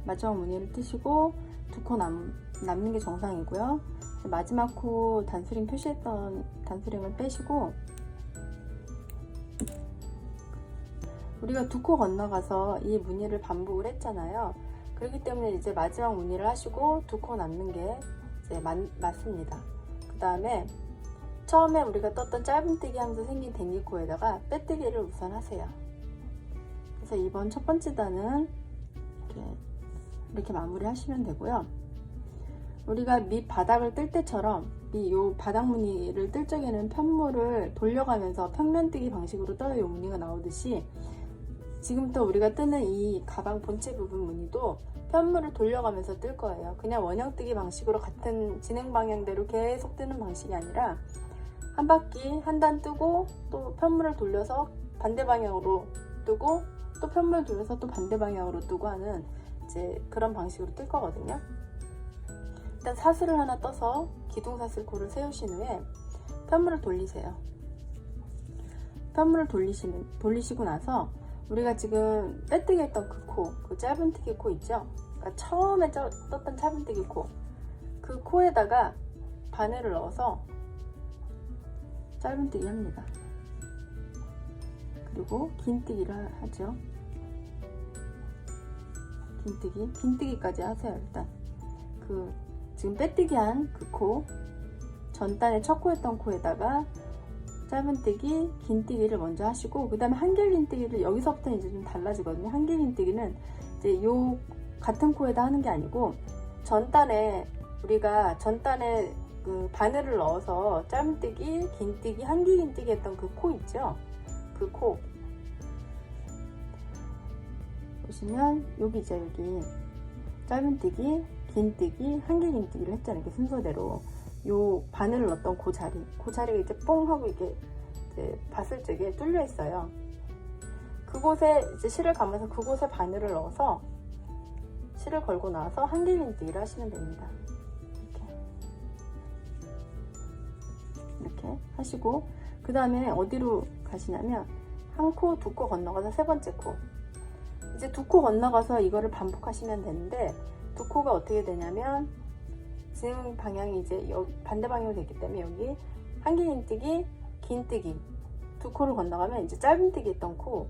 마지막 무늬를 뜨시고 두 코 남는 게 정상이고요. 마지막 코 단수링 표시했던 단수링을 빼시고 우리가 두 코 건너가서 이 무늬를 반복을 했잖아요. 그렇기 때문에 이제 마지막 무늬를 하시고 두 코 남는 게 이제 맞습니다. 그 다음에 처음에 우리가 떴던 짧은뜨기 하면서 생긴 댕기코에다가 빼뜨기를 우선 하세요. 그래서 이번 첫 번째 단은 이렇게 마무리 하시면 되고요. 우리가 밑바닥을 뜰 때처럼 요 바닥 무늬를 뜰 적에는 편물을 돌려가면서 평면뜨기 방식으로 떠야 요 무늬가 나오듯이 지금부터 우리가 뜨는 이 가방 본체 부분 무늬도 편물을 돌려가면서 뜰 거예요. 그냥 원형뜨기 방식으로 같은 진행 방향대로 계속 뜨는 방식이 아니라 한 바퀴 한 단 뜨고 또 편물을 돌려서 반대 방향으로 뜨고 또 편물을 돌려서 또 반대 방향으로 뜨고 하는 이제 그런 방식으로 뜰 거거든요. 일단 사슬을 하나 떠서 기둥사슬코를 세우신 후에 편물을 돌리세요. 편물을 돌리시고 나서 우리가 지금 빼뜨기 했던 그 코, 그 짧은뜨기 코 있죠? 그러니까 처음에 떴던 짧은뜨기 코, 그 코에다가 바늘을 넣어서 짧은뜨기 합니다. 그리고 긴뜨기를 하죠. 긴뜨기까지 하세요. 일단 지금 빼뜨기 한 그 코, 전단에 첫 코였던 코에다가 짧은뜨기, 긴뜨기를 먼저 하시고, 그 다음에 한길 긴뜨기를 여기서부터 이제 좀 달라지거든요. 한길 긴뜨기는 이제 요 같은 코에다 하는 게 아니고, 우리가 전단에 그 바늘을 넣어서 짧은뜨기, 긴뜨기, 한길 긴뜨기 했던 그 코 있죠? 그 코 보시면 여기죠. 여기 짧은뜨기, 긴뜨기, 한길 긴뜨기를 했잖아요. 이렇게 순서대로 요 바늘을 넣었던 그 자리가 이제 뽕 하고 이게 이제 봤을 적에 뚫려 있어요. 그곳에 이제 실을 감아서 그곳에 바늘을 넣어서 실을 걸고 나서 한길 긴뜨기를 하시면 됩니다. 이렇게 하시고, 그 다음에 어디로 가시냐면 한 코, 두 코 건너가서 세 번째 코, 이제 두 코 건너가서 이거를 반복하시면 되는데, 두 코가 어떻게 되냐면 지금 방향이 이제 반대 방향으로 됐기 때문에 여기 한길 긴뜨기, 긴뜨기 두 코를 건너가면 이제 짧은뜨기 했던 코,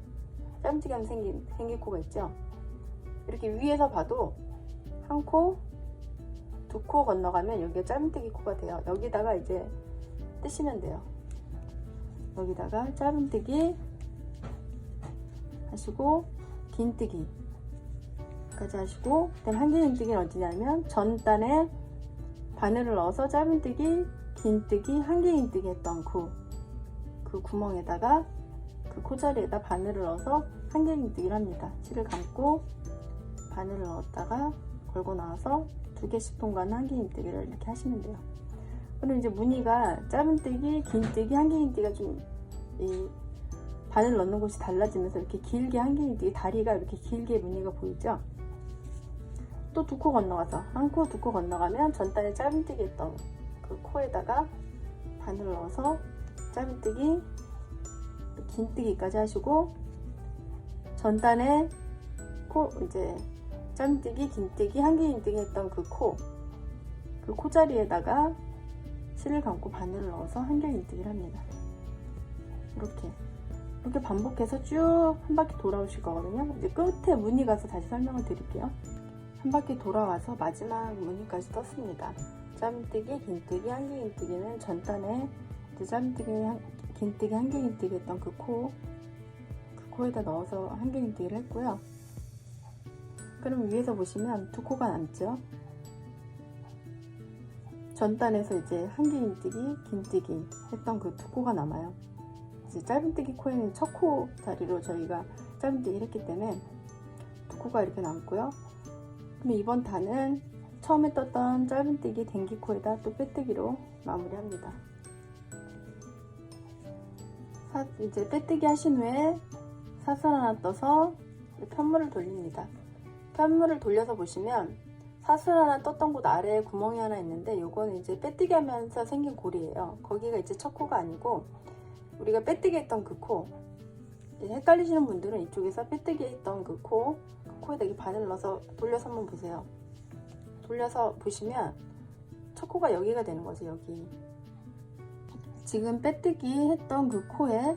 짧은뜨기 하면 생긴 코가 있죠. 이렇게 위에서 봐도 한 코, 두 코 건너가면 여기가 짧은뜨기 코가 돼요. 여기다가 이제 뜨시면 돼요. 여기다가 짧은뜨기 하시고 긴뜨기까지 하시고, 그다음 한길 긴뜨기는 어디냐면 전단에 바늘을 넣어서 짧은뜨기, 긴뜨기, 한길 긴뜨기 했던 그 구멍에다가 그 코자리에다 바늘을 넣어서 한길 긴뜨기를 합니다. 실을 감고 바늘을 넣었다가 걸고 나와서 2개씩 통과하는 한길 긴뜨기를 이렇게 하시면 돼요. 그럼 이제 무늬가 짧은뜨기, 긴뜨기, 한길 긴뜨기가 좀 이 바늘 넣는 곳이 달라지면서 이렇게 길게 한길 긴뜨기, 다리가 이렇게 길게 무늬가 보이죠? 또 두 코 건너가서 한 코, 두 코 건너가면 전단에 짧은뜨기 했던 그 코에다가 바늘을 넣어서 짧은뜨기, 긴뜨기까지 하시고, 전단에 코 이제 짧은뜨기, 긴뜨기, 한길 긴뜨기 했던 그 코 자리에다가 실을 감고 바늘을 넣어서 한길 긴뜨기를 합니다. 이렇게 반복해서 쭉 한 바퀴 돌아오실 거거든요. 이제 끝에 무늬 가서 다시 설명을 드릴게요. 한 바퀴 돌아와서 마지막 무늬까지 떴습니다. 짧은뜨기, 긴뜨기, 한길 긴뜨기는 전단에 짧은뜨기, 긴뜨기, 한길 긴뜨기 했던 그 코에다 넣어서 한길 긴뜨기를 했고요. 그럼 위에서 보시면 두 코가 남죠. 전단에서 이제 한길 긴뜨기, 긴뜨기 했던 그 두 코가 남아요. 이제 짧은뜨기 코에는 첫 코 자리로 저희가 짧은뜨기를 했기 때문에 두 코가 이렇게 남고요. 그럼 이번 단은 처음에 떴던 짧은뜨기, 댕기 코에다 또 빼뜨기로 마무리합니다. 이제 빼뜨기 하신 후에 사슬 하나 떠서 편물을 돌립니다. 편물을 돌려서 보시면 사슬 하나 떴던 곳 아래에 구멍이 하나 있는데, 요거는 이제 빼뜨기 하면서 생긴 골이에요. 거기가 이제 첫 코가 아니고 우리가 빼뜨기 했던 그 코, 헷갈리시는 분들은 이쪽에서 빼뜨기 했던 그 코에다 이 바늘 넣어서 돌려서 한번 보세요. 돌려서 보시면 첫 코가 여기가 되는 거죠. 여기 지금 빼뜨기 했던 그 코에,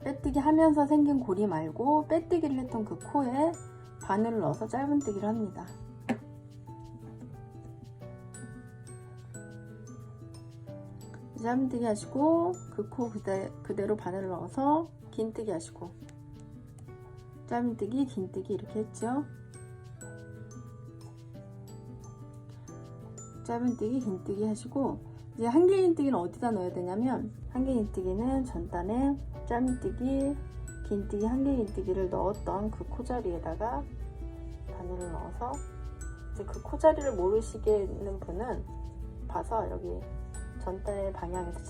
빼뜨기 하면서 생긴 고리 말고 빼뜨기를 했던 그 코에 바늘을 넣어서 짧은뜨기를 합니다. 짧은뜨기 하시고 그 코 그대로 바늘을 넣어서 긴뜨기 하시고, 짧은뜨기, 긴뜨기 이렇게 했죠. 짧은뜨기, 긴뜨기 하시고, 이제 한길 긴뜨기는 어디다 넣어야 되냐면, 한길 긴뜨기는 전단에 짧은뜨기, 긴뜨기, 한길 긴뜨기를 넣었던 그 코자리에다가 바늘을 넣어서, 이제 그 코자리를 모르시겠는 분은 봐서 여기 전단의 방향에서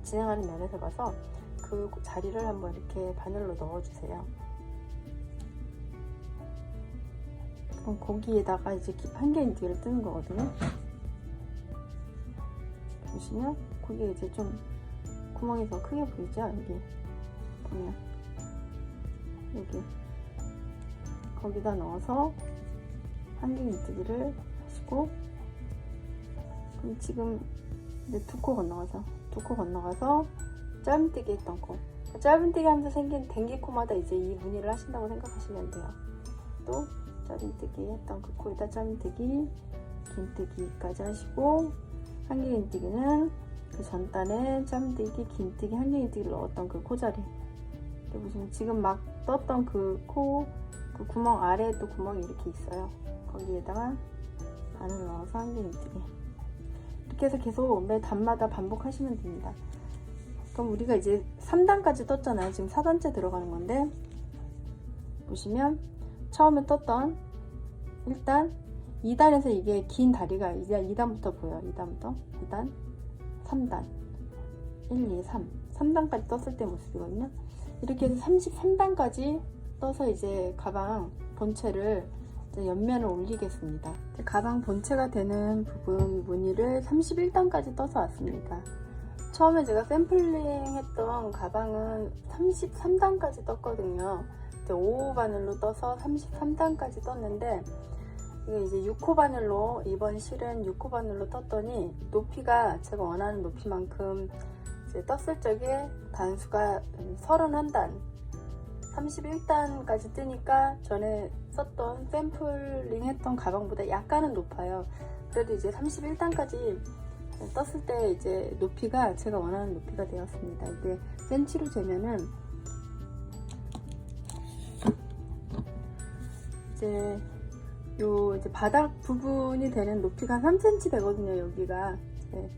진행하는 면에서 봐서 그 자리를 한번 이렇게 바늘로 넣어주세요. 그럼 거기에다가 이제 한길 긴뜨기를 뜨는 거거든요. 보시면 거기에 이제 좀 구멍이 더 크게 보이죠? 여기 보면 여기 거기다 넣어서 한길 긴뜨기를 하시고, 그럼 지금 이제 두 코 건너가서 짧은뜨기 했던 코. 짧은뜨기 하면서 생긴 댕기코마다 이제 이 무늬를 하신다고 생각하시면 돼요. 또 짧은뜨기 했던 그 코에다 짧은뜨기, 긴뜨기까지 하시고, 한길긴뜨기는 그 전단에 짧은뜨기, 긴뜨기, 한길긴뜨기를 넣었던 그 코자리. 이렇게 보시면 지금 막 떴던 그 코, 그 구멍 아래에 또 구멍이 이렇게 있어요. 거기에다가 바늘 넣어서 한길긴뜨기. 이렇게 해서 계속 매 단마다 반복하시면 됩니다. 그럼 우리가 이제 3단까지 떴잖아요. 지금 4단째 들어가는 건데, 보시면 처음에 떴던 1단, 2단에서 이게 긴 다리가 이제 2단부터 보여요. 2단부터 2단, 3단, 1, 2, 3 3단까지 떴을 때 모습이거든요. 이렇게 해서 33단까지 떠서 이제 가방 본체를 이제 옆면을 올리겠습니다. 가방 본체가 되는 부분 무늬를 31단까지 떠서 왔습니다. 처음에 제가 샘플링 했던 가방은 33단까지 떴거든요. 이제 5호 바늘로 떠서 33단까지 떴는데, 이게 이제 6호 바늘로, 이번 실은 6호 바늘로 떴더니 높이가 제가 원하는 높이만큼 이제 떴을 적에 단수가 31단, 31단까지 뜨니까 전에 썼던 샘플링 했던 가방보다 약간은 높아요. 그래도 이제 31단까지 떴을 때 이제 높이가 제가 원하는 높이가 되었습니다. 이게 센치로 재면은 이제 요 이제 바닥 부분이 되는 높이가 한 3cm 되거든요. 여기가 이제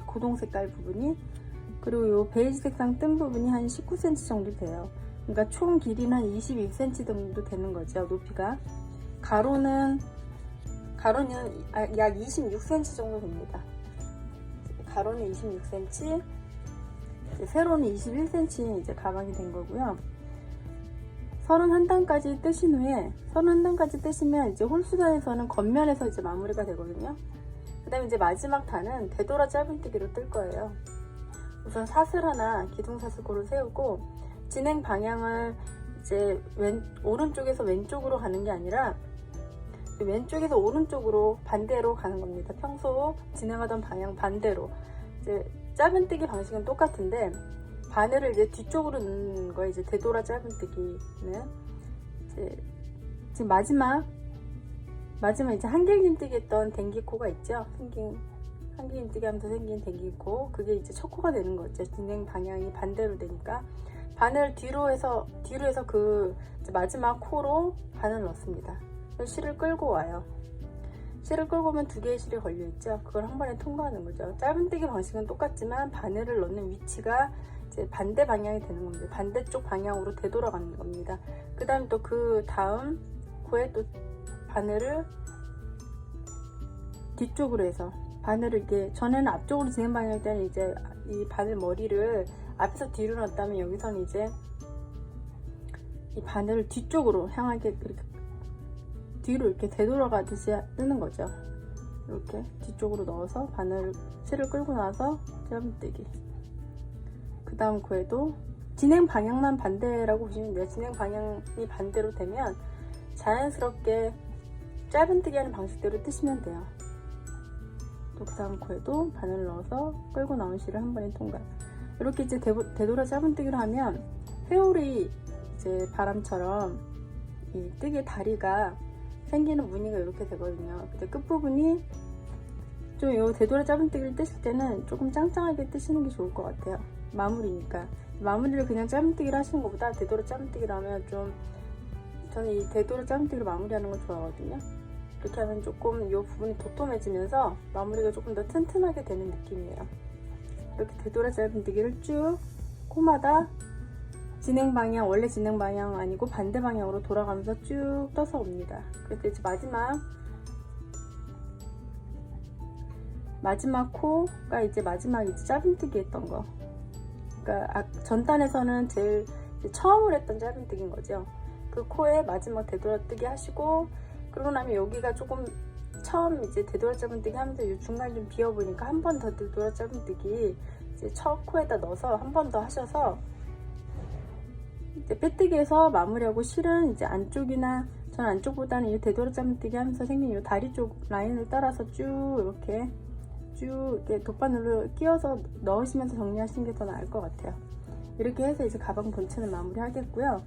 고동 색깔 부분이, 그리고 요 베이지 색상 뜬 부분이 한 19cm 정도 돼요. 그러니까 총 길이는 한 22cm 정도 되는 거죠. 높이가 가로는 약 26cm 정도 됩니다. 가로는 26cm, 세로는 21cm 이제 가방이 된 거고요. 31단까지 뜨신 후에, 31단까지 뜨시면 이제 홀수단에서는 겉면에서 이제 마무리가 되거든요. 그 다음에 이제 마지막 단은 되돌아 짧은뜨기로 뜰 거예요. 우선 사슬 하나, 기둥사슬코를 세우고, 진행 방향을 이제 오른쪽에서 왼쪽으로 가는 게 아니라 왼쪽에서 오른쪽으로 반대로 가는 겁니다. 평소 진행하던 방향 반대로. 이제 짧은뜨기 방식은 똑같은데, 바늘을 이제 뒤쪽으로 넣는 거예요. 이제 되돌아 짧은뜨기는 이제 지금 마지막 이제 한길긴뜨기 했던 댕기코가 있죠. 한길긴뜨기 하면서 생긴 댕기코, 그게 이제 첫 코가 되는 거죠. 진행 방향이 반대로 되니까 바늘 뒤로 해서 그 마지막 코로 바늘 넣습니다. 실을 끌고 와요. 실을 끌고 오면 두 개의 실이 걸려 있죠. 그걸 한 번에 통과하는 거죠. 짧은뜨기 방식은 똑같지만 바늘을 넣는 위치가 이제 반대 방향이 되는 겁니다. 반대쪽 방향으로 되돌아가는 겁니다. 그 다음 또 그 다음 코에 또 바늘을 뒤쪽으로 해서, 바늘을 이렇게 전에는 앞쪽으로 진행 방향일 때는 이제 이 바늘 머리를 앞에서 뒤로 놨다면, 여기서는 이제 이 바늘을 뒤쪽으로 향하게 이렇게 뒤로 이렇게 되돌아가듯이 뜨는 거죠. 이렇게 뒤쪽으로 넣어서 바늘 실을 끌고 나서 짧은뜨기. 그 다음 코에도 진행 방향만 반대라고 보시면 돼요. 진행 방향이 반대로 되면 자연스럽게 짧은뜨기 하는 방식대로 뜨시면 돼요. 또 그 다음 코에도 바늘을 넣어서 끌고 나온 실을 한 번에 통과. 이렇게 이제 되돌아 짧은뜨기를 하면 회오리 이제 바람처럼 이 뜨개 다리가 생기는 무늬가 이렇게 되거든요. 근데 끝부분이 좀 요 되돌아 짧은뜨기를 뜨실 때는 조금 짱짱하게 뜨시는 게 좋을 것 같아요. 마무리니까. 마무리를 그냥 짧은뜨기를 하시는 것보다 되돌아 짧은뜨기를 하면 좀, 저는 이 되돌아 짧은뜨기를 마무리하는 걸 좋아하거든요. 이렇게 하면 조금 이 부분이 도톰해지면서 마무리가 조금 더 튼튼하게 되는 느낌이에요. 이렇게 되돌아 짧은뜨기를 쭉 코마다 진행 방향, 원래 진행 방향 아니고 반대 방향으로 돌아가면서 쭉 떠서 옵니다. 그래서 이제 마지막 코가 이제 마지막 이제 짧은뜨기 했던 거. 그러니까 전단에서는 제일 처음으로 했던 짧은뜨기인 거죠. 그 코에 마지막 되돌아뜨기 하시고, 그러고 나면 여기가 조금 처음 이제 되돌아 짧은뜨기 하면서 이 중간이 좀 비어 보니까 한 번 더 되돌아 짧은뜨기 이제 첫 코에다 넣어서 한 번 더 하셔서 이제 빼뜨기에서 마무리하고, 실은 이제 안쪽이나, 전 안쪽보다는 이 되돌아 짧은뜨기 하면서 생긴 이 다리 쪽 라인을 따라서 쭉 이렇게 쭉 이렇게 돗바늘로 끼워서 넣으시면서 정리하시는 게 더 나을 것 같아요. 이렇게 해서 이제 가방 본체는 마무리 하겠고요.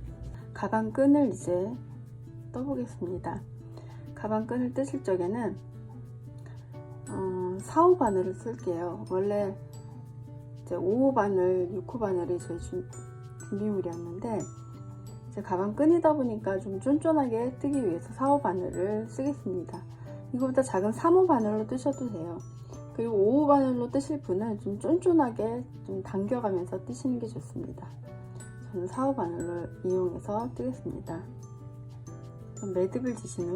가방 끈을 이제 떠보겠습니다. 가방 끈을 뜨실 적에는 4호 바늘을 쓸게요. 원래 이제 5호 바늘, 6호 바늘이 제 준비물이었는데 이제 가방 끈이다 보니까 좀 쫀쫀하게 뜨기 위해서 4호 바늘을 쓰겠습니다. 이거보다 작은 3호 바늘로 뜨셔도 돼요. 그리고 5호 바늘로 뜨실 분은 좀 쫀쫀하게 좀 당겨가면서 뜨시는 게 좋습니다. 저는 4호 바늘을 이용해서 뜨겠습니다. 그럼 매듭을 지신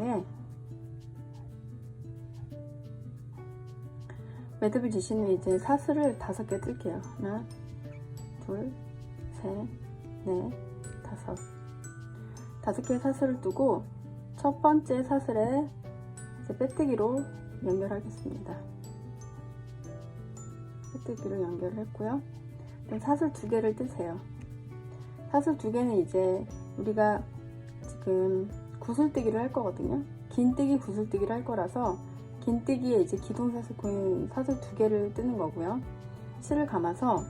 후에 이제 사슬을 5개 뜰게요. 하나, 둘, 셋, 넷, 다섯. 5개의 사슬을 두고 첫 번째 사슬에 이제 빼뜨기로 연결하겠습니다. 빼뜨기로 연결했고요. 그럼 사슬 2개를 뜨세요. 사슬 2개는 이제 우리가 지금 구슬뜨기를 할 거거든요. 긴뜨기, 구슬뜨기를 할 거라서 긴뜨기에 이제 기둥사슬코인 사슬 2개를 뜨는 거고요. 실을 감아서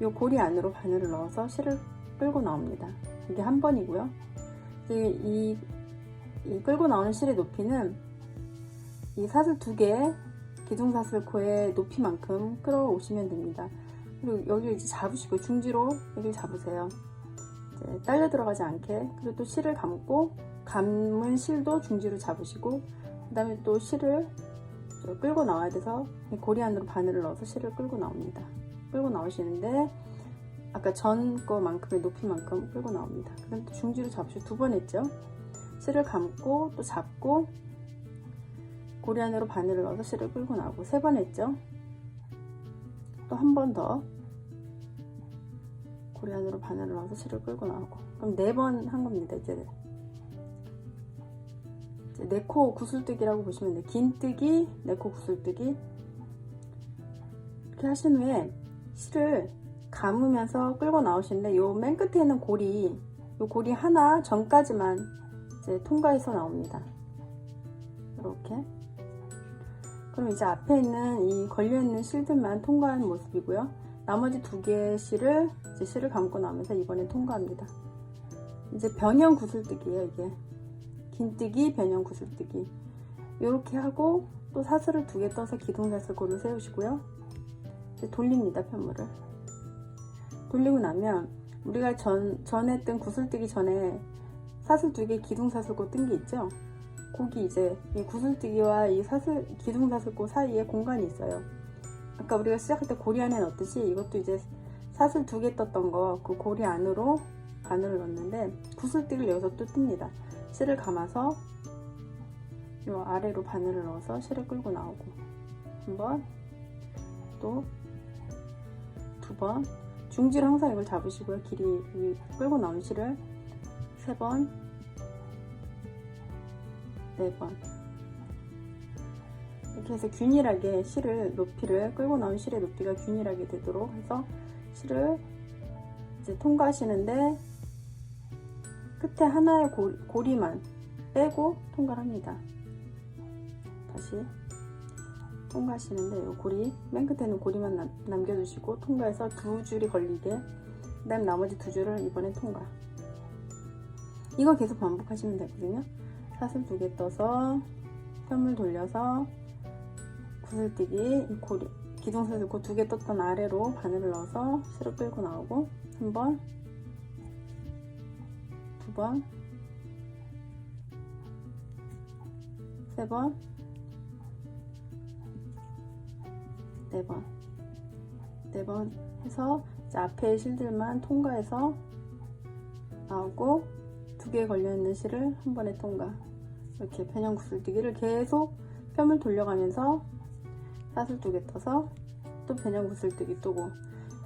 이 고리 안으로 바늘을 넣어서 실을 끌고 나옵니다. 이게 한 번이고요. 이 끌고 나오는 실의 높이는 이 사슬 2개 기둥사슬코의 높이만큼 끌어오시면 됩니다. 그리고 여기를 이제 잡으시고 중지로 여기를 잡으세요. 이제 딸려 들어가지 않게. 그리고 또 실을 감은 실도 중지로 잡으시고, 그 다음에 또 실을 끌고 나와야 돼서 고리 안으로 바늘을 넣어서 실을 끌고 나옵니다. 끌고 나오시는데 아까 전 거만큼의 높이만큼 끌고 나옵니다. 그럼 또 중지로 잡으시고 2번 했죠. 실을 감고 또 잡고 고리 안으로 바늘을 넣어서 실을 끌고 나오고 3번 했죠. 또 한 번 더 고리 안으로 바늘을 넣어서 실을 끌고 나오고, 그럼 4번 한 겁니다. 이제 4코 구슬뜨기라고 보시면 돼요. 긴뜨기, 4코 구슬뜨기. 이렇게 하신 후에 실을 감으면서 끌고 나오시는데 요 맨 끝에 있는 고리, 요 고리 하나 전까지만 이제 통과해서 나옵니다. 이렇게. 그럼 이제 앞에 있는 이 걸려있는 실들만 통과하는 모습이고요. 나머지 2개의 실을 이제 실을 감고 나오면서 이번에 통과합니다. 이제 변형 구슬뜨기예요. 이게 긴뜨기, 변형 구슬뜨기. 이렇게 하고 또 사슬을 2개 떠서 기둥사슬코를 세우시고요. 이제 돌립니다. 편물을 돌리고 나면 우리가 전에 뜬 구슬뜨기 전에 사슬 2개 기둥사슬코 뜬 게 있죠. 거기 이제 이 구슬뜨기와 이 기둥사슬코 사이에 공간이 있어요. 아까 우리가 시작할 때 고리 안에 넣었듯이 이것도 이제 사슬 2개 떴던 거 그 고리 안으로 바늘을 넣는데 구슬뜨기를 여기서 또 뜹니다. 실을 감아서 요 아래로 바늘을 넣어서 실을 끌고 나오고, 한번, 또 2번. 중지로 항상 이걸 잡으시고요. 길이 끌고 나온 실을 3번, 4번. 이렇게 해서 균일하게 실을 높이를 끌고 나온 실의 높이가 균일하게 되도록 해서 실을 이제 통과하시는데 끝에 하나의 고리만 빼고 통과합니다. 다시 통과하시는데 이 고리 맨 끝에는 고리만 남겨두시고 통과해서 2줄이 걸리게, 그 다음 나머지 2줄을 이번에 통과. 이거 계속 반복하시면 되거든요. 사슬 2개 떠서 편물 돌려서 구슬뜨기, 고리 기둥사슬코 2개 떴던 아래로 바늘을 넣어서 실을 끌고 나오고, 1번, 2번, 3번, 4번, 4번 해서 이제 앞에 실들만 통과해서 나오고 2개 걸려있는 실을 한 번에 통과. 이렇게 변형 구슬뜨기를 계속 편을 돌려가면서 사슬 2개 떠서 또 변형 구슬뜨기 뜨고,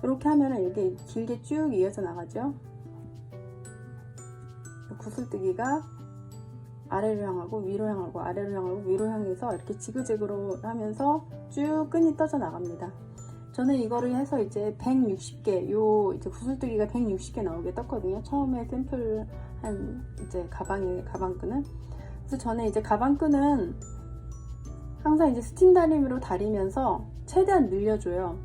이렇게 하면은 이렇게 길게 쭉 이어져 나가죠. 구슬뜨기가 아래로 향하고 위로 향하고 아래로 향하고 위로 향해서 이렇게 지그재그로 하면서 쭉 끈이 떠져 나갑니다. 저는 이거를 해서 이제 160개, 요 이제 구슬뜨기가 160개 나오게 떴거든요. 처음에 샘플 한 이제 가방끈은. 그래서 저는 이제 가방끈은 항상 이제 스팀 다림으로 다리면서 최대한 늘려줘요.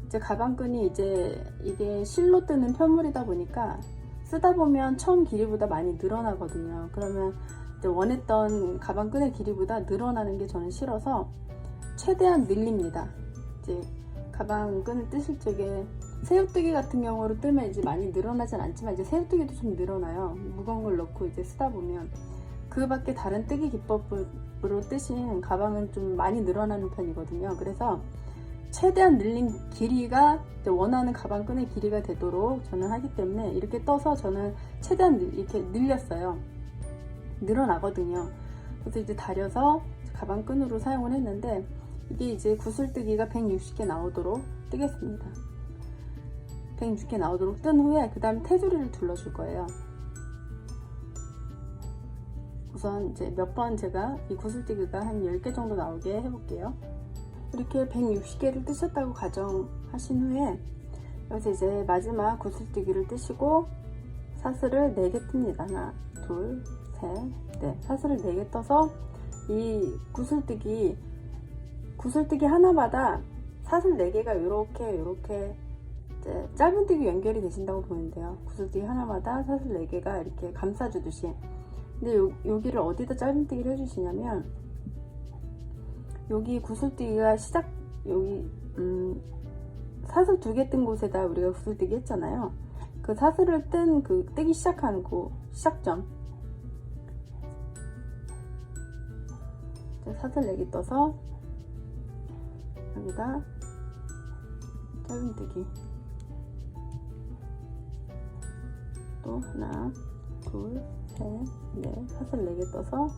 이제 가방끈이 이제 이게 실로 뜨는 편물이다 보니까 쓰다 보면 처음 길이보다 많이 늘어나거든요. 그러면 이제 원했던 가방끈의 길이보다 늘어나는 게 저는 싫어서 최대한 늘립니다. 이제 가방끈을 뜨실 적에 새우뜨기 같은 경우로 뜨면 이제 많이 늘어나진 않지만 이제 새우뜨기도 좀 늘어나요. 무거운 걸 넣고 이제 쓰다 보면. 그 밖에 다른 뜨기 기법으로 뜨신 가방은 좀 많이 늘어나는 편이거든요. 그래서 최대한 늘린 길이가 원하는 가방끈의 길이가 되도록 저는 하기 때문에 이렇게 떠서 저는 최대한 이렇게 늘렸어요. 늘어나거든요. 그래서 이제 다려서 가방끈으로 사용을 했는데 이게 이제 구슬뜨기가 160개 나오도록 뜨겠습니다. 160개 나오도록 뜬 후에 그 다음 테두리를 둘러줄 거예요. 우선 이제 몇 번 제가 이 구슬뜨기가 한 10개 정도 나오게 해볼게요. 이렇게 160개를 뜨셨다고 가정하신 후에 여기서 이제 마지막 구슬뜨기를 뜨시고 사슬을 4개 뜹니다. 하나, 둘, 셋, 넷. 사슬을 4개 떠서 이 구슬뜨기 하나마다 사슬 4개가 이렇게 이제 짧은뜨기 연결이 되신다고 보면 돼요. 구슬뜨기 하나마다 사슬 4개가 이렇게 감싸주듯이. 근데 여기를 어디다 짧은뜨기를 해주시냐면 여기 구슬뜨기가 여기 사슬 2개 뜬 곳에다 우리가 구슬뜨기 했잖아요. 그 사슬을 뜬 그 뜨기 시작하는 그 시작점, 사슬 4개 떠서 여기다 짧은뜨기 또 하나, 둘, 셋, 넷, 사슬 4개 떠서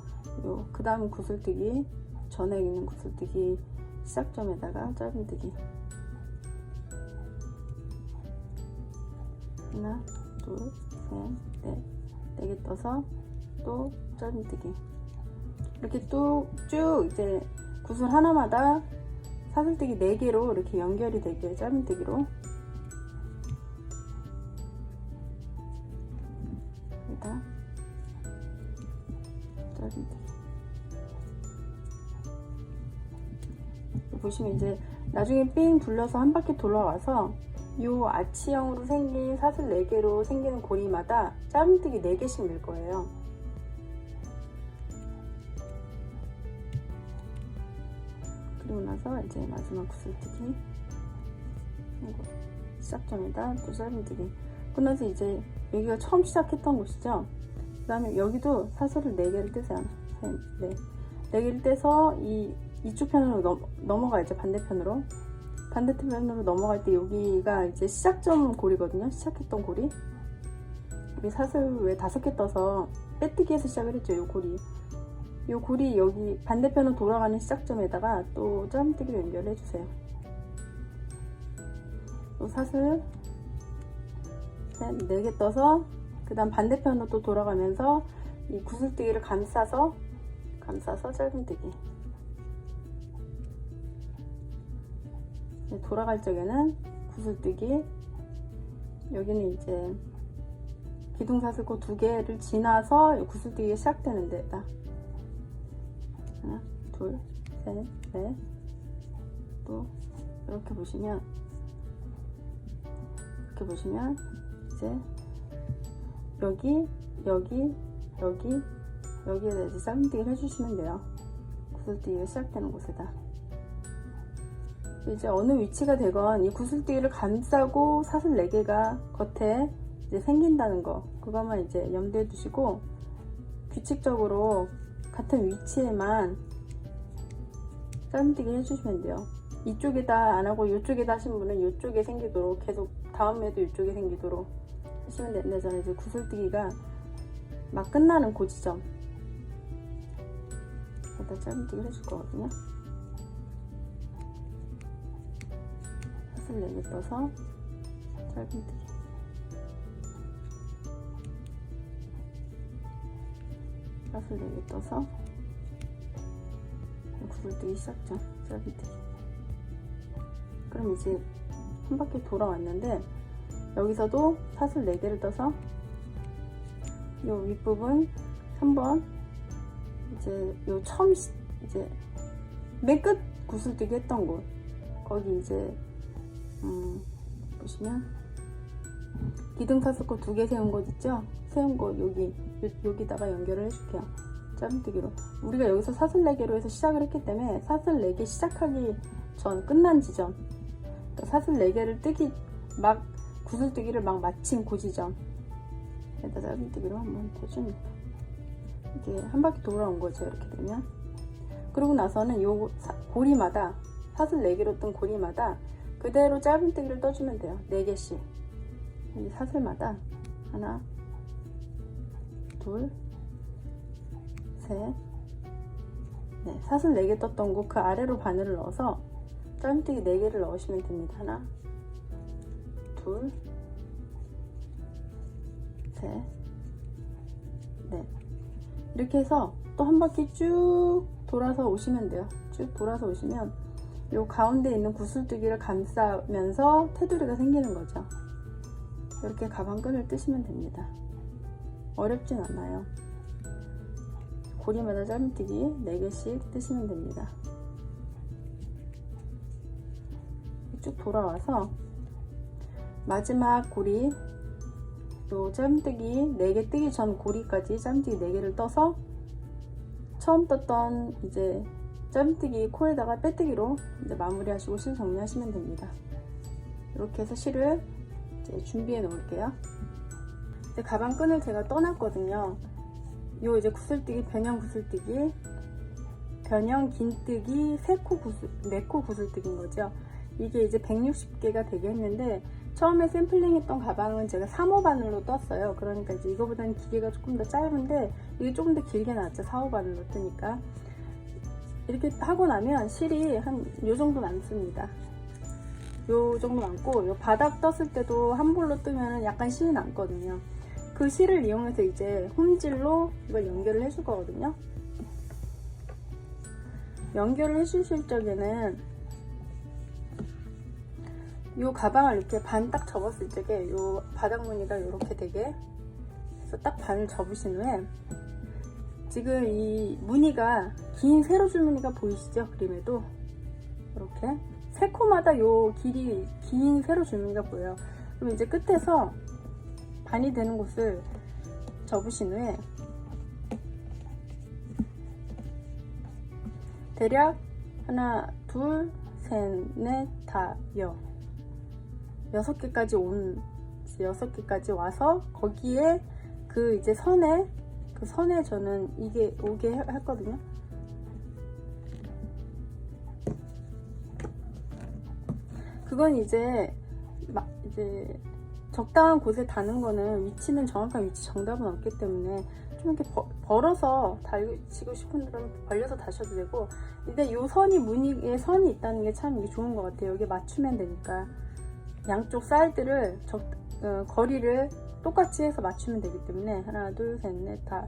그 다음 구슬뜨기 전에 있는 구슬뜨기 시작점에다가 짧은뜨기 하나, 둘, 셋, 넷, 4개 떠서 또 짧은뜨기 이렇게 쭉 이제 구슬 하나마다 사슬뜨기 4개로 이렇게 연결이 되게 짧은뜨기로 여기다 짧은뜨기 보시면 이제 나중에 삥 둘러서 한 바퀴 돌아와서 요 아치형으로 생긴 사슬 4개로 생기는 고리마다 짧은뜨기 4개씩 넣을 거예요. 그리고 나서 이제 마지막 구슬뜨기 시작점에다 또 짧은뜨기 끝나서 이제 여기가 처음 시작했던 곳이죠. 그 다음에 여기도 사슬을 4개를 떼세요. 4개를 떼서 이쪽 편으로 넘어가야죠. 반대편으로 넘어갈 때 여기가 이제 시작점 고리거든요. 시작했던 고리. 여기 사슬 왜 5개 떠서 빼뜨기에서 시작을 했죠. 요 고리 여기 반대편으로 돌아가는 시작점에다가 또 짧은뜨기를 연결해 주세요. 또 사슬 4개 떠서 그 다음 반대편으로 또 돌아가면서 이 구슬뜨기를 감싸서 짧은뜨기. 돌아갈 적에는 구슬뜨기 여기는 이제 기둥사슬코 2개를 지나서 구슬뜨기가 시작되는 데다 하나, 둘, 셋, 넷. 또 이렇게 보시면 이제 여기에다 이제 짧은뜨기를 해주시면 돼요. 구슬뜨기가 시작되는 곳에다. 이제 어느 위치가 되건 이 구슬뜨기를 감싸고 사슬 4개가 겉에 이제 생긴다는 거, 그것만 이제 염두에 두시고 규칙적으로 같은 위치에만 짧은뜨기 해주시면 돼요. 이쪽에다 안 하고 이쪽에다 하신 분은 이쪽에 생기도록 계속 다음에도 이쪽에 생기도록 하시면 되는데, 저는 이제 구슬뜨기가 막 끝나는 그 지점 여기다 짧은뜨기를 해줄 거거든요. 사슬 4개 떠서 짧은뜨기, 사슬 4개 떠서 구슬뜨기 시작점 짧은뜨기. 그럼 이제 한 바퀴 돌아왔는데 여기서도 사슬 4개를 떠서 요 윗부분 3번 이제 요 처음 이제 맨 끝 구슬뜨기 했던 곳, 거기 이제 보시면 기둥 5코 2개 세운 곳 있죠? 세운 곳 여기다가 연결을 해줄게요. 짧은뜨기로. 우리가 여기서 사슬 4개로 해서 시작을 했기 때문에 사슬 4개 시작하기 전 끝난 지점, 그러니까 사슬 4개를 구슬뜨기를 막 마친 그 지점 에다 짧은뜨기로 한번 해줍니다. 이게 한 바퀴 돌아온 거죠. 이렇게 되면. 그러고 나서는 요 고리마다, 사슬 4개로 뜬 고리마다 그대로 짧은뜨기를 떠주면 돼요. 4개씩. 이 사슬마다 하나, 둘, 셋, 넷. 사슬 4개 떴던 곳 그 아래로 바늘을 넣어서 짧은뜨기 4개를 넣으시면 됩니다. 하나, 둘, 셋, 넷. 이렇게 해서 또 한 바퀴 쭉 돌아서 오시면 돼요. 쭉 돌아서 오시면 요 가운데 있는 구슬뜨기를 감싸면서 테두리가 생기는 거죠. 이렇게 가방끈을 뜨시면 됩니다. 어렵진 않아요. 고리마다 짧은뜨기 4개씩 뜨시면 됩니다. 쭉 돌아와서 마지막 고리, 요 짧은뜨기 4개 뜨기 전 고리까지 짧은뜨기 4개를 떠서 처음 떴던 이제 짧은뜨기 코에다가 빼뜨기로 이제 마무리하시고 실 정리하시면 됩니다. 이렇게 해서 실을 이제 준비해 놓을게요. 이제 가방끈을 제가 떠났거든요. 요 이제 구슬뜨기, 변형 구슬뜨기, 변형 긴뜨기, 4코 구슬뜨기인 거죠. 이게 이제 160개가 되게 했는데 처음에 샘플링 했던 가방은 제가 3호 바늘로 떴어요. 그러니까 이제 이거보다는 길이가 조금 더 짧은데 이게 조금 더 길게 나왔죠. 4호 바늘로 뜨니까. 이렇게 하고 나면 실이 한 요 정도 남습니다. 요 정도 남고, 요 바닥 떴을 때도 한 볼로 뜨면 약간 실이 남거든요. 그 실을 이용해서 이제 홈질로 이걸 연결을 해줄 거거든요. 연결을 해주실 적에는 요 가방을 이렇게 반 딱 접었을 적에 요 바닥 무늬가 이렇게 되게 해서 딱 반을 접으신 후에 지금 이 무늬가 긴 세로줄 무늬가 보이시죠? 그림에도 이렇게 3코마다 요 길이 긴 세로줄 무늬가 보여요. 그럼 이제 끝에서 반이 되는 곳을 접으신 후에 대략 하나, 둘, 셋, 넷, 다, 6개까지 와서 거기에 그 이제 선에 저는 이게 오게 했거든요. 그건 이제 적당한 곳에 다는 거는 위치는 정확한 위치 정답은 없기 때문에 좀 이렇게 벌어서 달고 싶은 분들은 벌려서 다셔도 되고, 근데 요 선이 무늬에 선이 있다는 게 참 이게 좋은 것 같아요. 여기 맞추면 되니까 양쪽 사이드를 거리를 똑같이 해서 맞추면 되기 때문에 하나, 둘, 셋, 넷, 다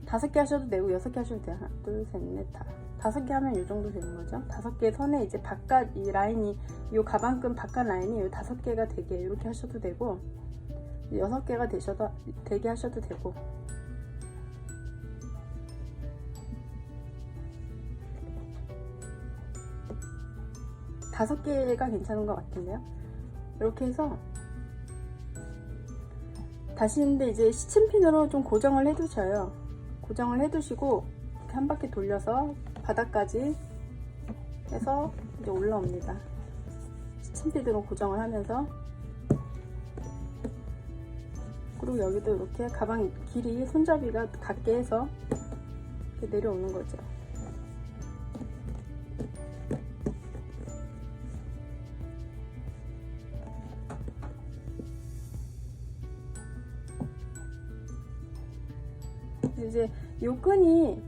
5개 하셔도 되고 6개 하셔도 돼요. 하나, 둘, 셋, 넷, 다 5개 하면 이 정도 되는 거죠. 5개 선에 이제 바깥 이 라인이, 이 가방끈 바깥 라인이 이 5개가 되게 이렇게 하셔도 되고 6개가 되게 하셔도 되고. 다섯 개가 괜찮은 것 같은데요. 이렇게 해서 다시 근데 이제 시침핀으로 좀 고정을 해두셔요. 고정을 해두시고 이렇게 한 바퀴 돌려서 바닥까지 해서 이제 올라옵니다. 시침핀으로 고정을 하면서, 그리고 여기도 이렇게 가방 길이 손잡이가 같게 해서 이렇게 내려오는 거죠. 이제 요 끈이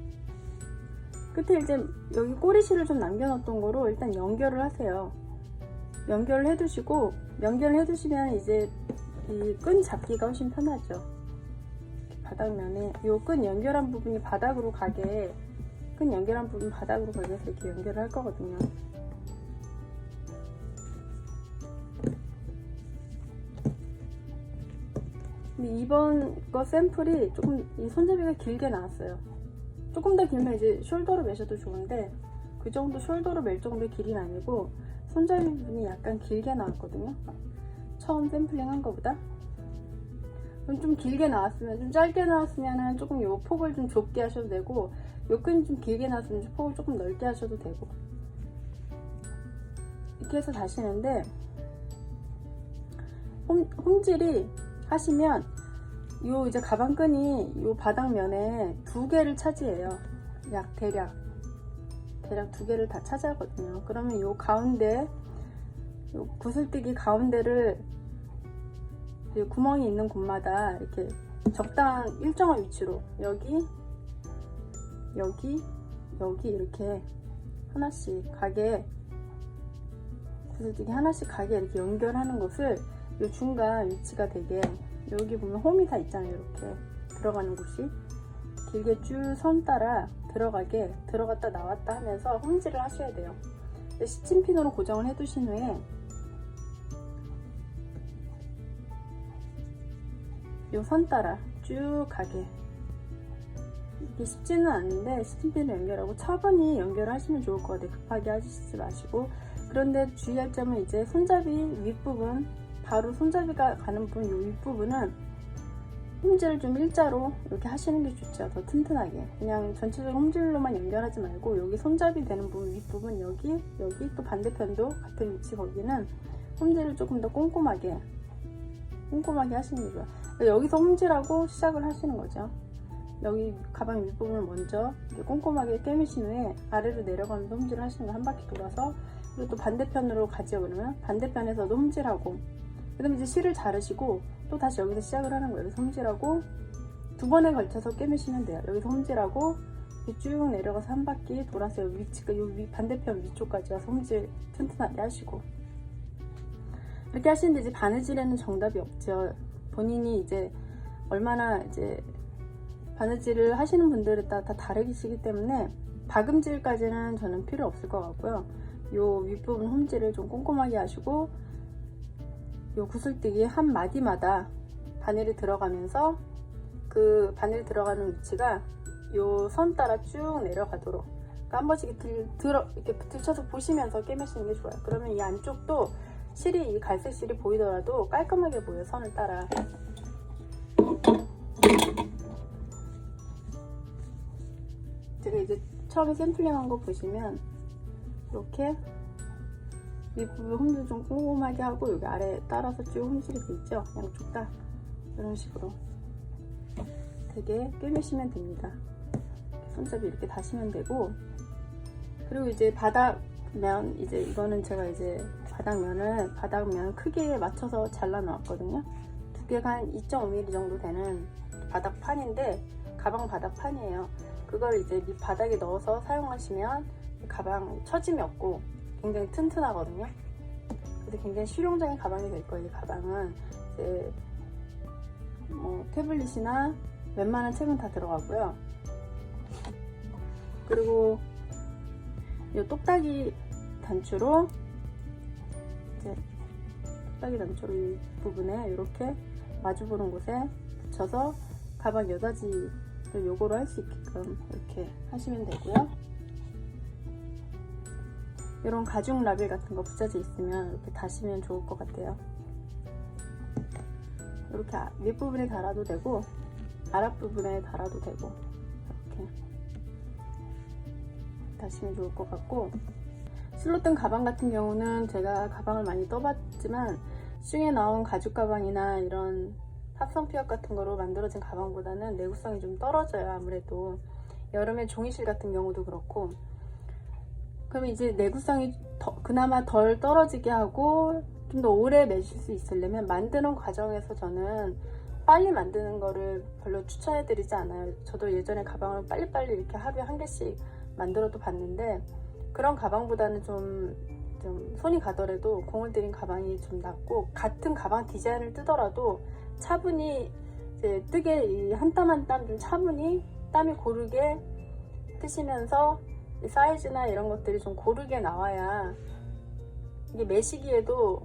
끝에 이제 여기 꼬리실을 좀 남겨놨던 거로 일단 연결을 하세요. 연결을 해두시고, 연결을 해두시면 이제 이 끈 잡기가 훨씬 편하죠. 바닥면에 요 끈 연결한 부분이 바닥으로 가게, 끈 연결한 부분 바닥으로 가게 해서 이렇게 연결을 할 거거든요. 근데 이번 거 샘플이 조금 이 손잡이가 길게 나왔어요. 조금 더 길면 이제 숄더로 매셔도 좋은데 그 정도 숄더로 멜 정도의 길이는 아니고 손잡이 부분이 약간 길게 나왔거든요. 처음 샘플링 한 거보다 좀 길게 나왔으면, 좀 짧게 나왔으면 조금 요 폭을 좀 좁게 하셔도 되고, 요 끈이 좀 길게 나왔으면 폭을 조금 넓게 하셔도 되고, 이렇게 해서 다시는데, 홈질이 하시면 요 이제 가방끈이 요 바닥면에 2개를 차지해요. 대략 2개를 다 차지하거든요. 그러면 요 가운데, 요 구슬뜨기 가운데를 구멍이 있는 곳마다 이렇게 적당한 일정한 위치로 여기 이렇게 하나씩 가게, 구슬뜨기 하나씩 가게 이렇게 연결하는 것을 요 중간 위치가 되게, 여기 보면 홈이 다 있잖아요. 이렇게 들어가는 곳이 길게 쭉 선 따라 들어가게, 들어갔다 나왔다 하면서 홈질을 하셔야 돼요. 시침핀으로 고정을 해 두신 후에 요 선 따라 쭉 가게, 이게 쉽지는 않은데 시침핀을 연결하고 차분히 연결을 하시면 좋을 것 같아요. 급하게 하시지 마시고. 그런데 주의할 점은 이제 손잡이 윗부분, 바로 손잡이가 가는 부분, 요 윗부분은 홈질을 좀 일자로 이렇게 하시는 게 좋죠. 더 튼튼하게. 그냥 전체적으로 홈질로만 연결하지 말고 여기 손잡이 되는 부분 윗부분, 여기 또 반대편도 같은 위치, 거기는 홈질을 조금 더 꼼꼼하게 하시는 게 좋아요. 여기서 홈질하고 시작을 하시는 거죠. 여기 가방 윗부분을 먼저 이렇게 꼼꼼하게 꿰매신 후에 아래로 내려가면서 홈질을 하시는 거, 한 바퀴 돌아서. 그리고 또 반대편으로 가죠. 그러면 반대편에서도 홈질하고, 그 다음에 이제 실을 자르시고 또 다시 여기서 시작을 하는 거예요. 여기서 홈질하고 2번에 걸쳐서 꿰매시면 돼요. 여기서 홈질하고 쭉 내려가서 한 바퀴 돌아서 위치가 요 반대편 위쪽까지 와서 홈질 튼튼하게 하시고, 이렇게 하시는데 이제 바느질에는 정답이 없죠. 본인이 이제 얼마나 이제 바느질을 하시는 분들에 따라 다 다르시기 때문에 박음질까지는 저는 필요 없을 것 같고요. 요 윗부분 홈질을 좀 꼼꼼하게 하시고, 요 구슬뜨기 한 마디마다 바늘이 들어가면서 그 바늘 들어가는 위치가 요 선 따라 쭉 내려가도록, 그러니까 한 번씩 이렇게 들쳐서 보시면서 꿰매시는 게 좋아요. 그러면 이 안쪽도 실이, 이 갈색 실이 보이더라도 깔끔하게 보여요. 선을 따라. 제가 이제 처음에 샘플링한 거 보시면 이렇게 윗부분 홈질 좀 꼼꼼하게 하고, 여기 아래 따라서 쭉 홈질이 돼 있죠. 양쪽 다 이런 식으로 되게 꿰매시면 됩니다. 손잡이 이렇게 다시면 되고, 그리고 이제 바닥면, 이제 이거는 제가 이제 바닥면 크기에 맞춰서 잘라 놓았거든요. 두께가 한 2.5mm 정도 되는 바닥판인데, 가방 바닥판이에요. 그걸 이제 밑 바닥에 넣어서 사용하시면 가방 처짐이 없고 굉장히 튼튼하거든요. 그래서 굉장히 실용적인 가방이 될 거예요. 이 가방은 이제 태블릿이나 웬만한 책은 다 들어가고요. 그리고 이 똑딱이 단추로 이 부분에 이렇게 마주보는 곳에 붙여서 가방 여닫이를 요거로 할 수 있게끔 이렇게 하시면 되고요. 이런 가죽 라벨 같은 거 붙여져 있으면 이렇게 다시면 좋을 것 같아요. 이렇게 윗부분에 달아도 되고 아랫부분에 달아도 되고, 이렇게 다시면 좋을 것 같고, 실로뜬 가방 같은 경우는 제가 가방을 많이 떠봤지만 시중에 나온 가죽 가방이나 이런 합성 피혁 같은 거로 만들어진 가방보다는 내구성이 좀 떨어져요. 아무래도 여름에 종이실 같은 경우도 그렇고. 그러면 이제 내구성이 그나마 덜 떨어지게 하고 좀 더 오래 매실 수 있으려면 만드는 과정에서 저는 빨리 만드는 거를 별로 추천해 드리지 않아요. 저도 예전에 가방을 빨리빨리 이렇게 하루에 한 개씩 만들어도 봤는데, 그런 가방보다는 좀 손이 가더라도 공을 들인 가방이 좀 낫고, 같은 가방 디자인을 뜨더라도 차분히 이제 뜨게 한 땀 한 땀 좀 차분히 땀이 고르게 뜨시면서 사이즈나 이런 것들이 좀 고르게 나와야 이게 매시기에도,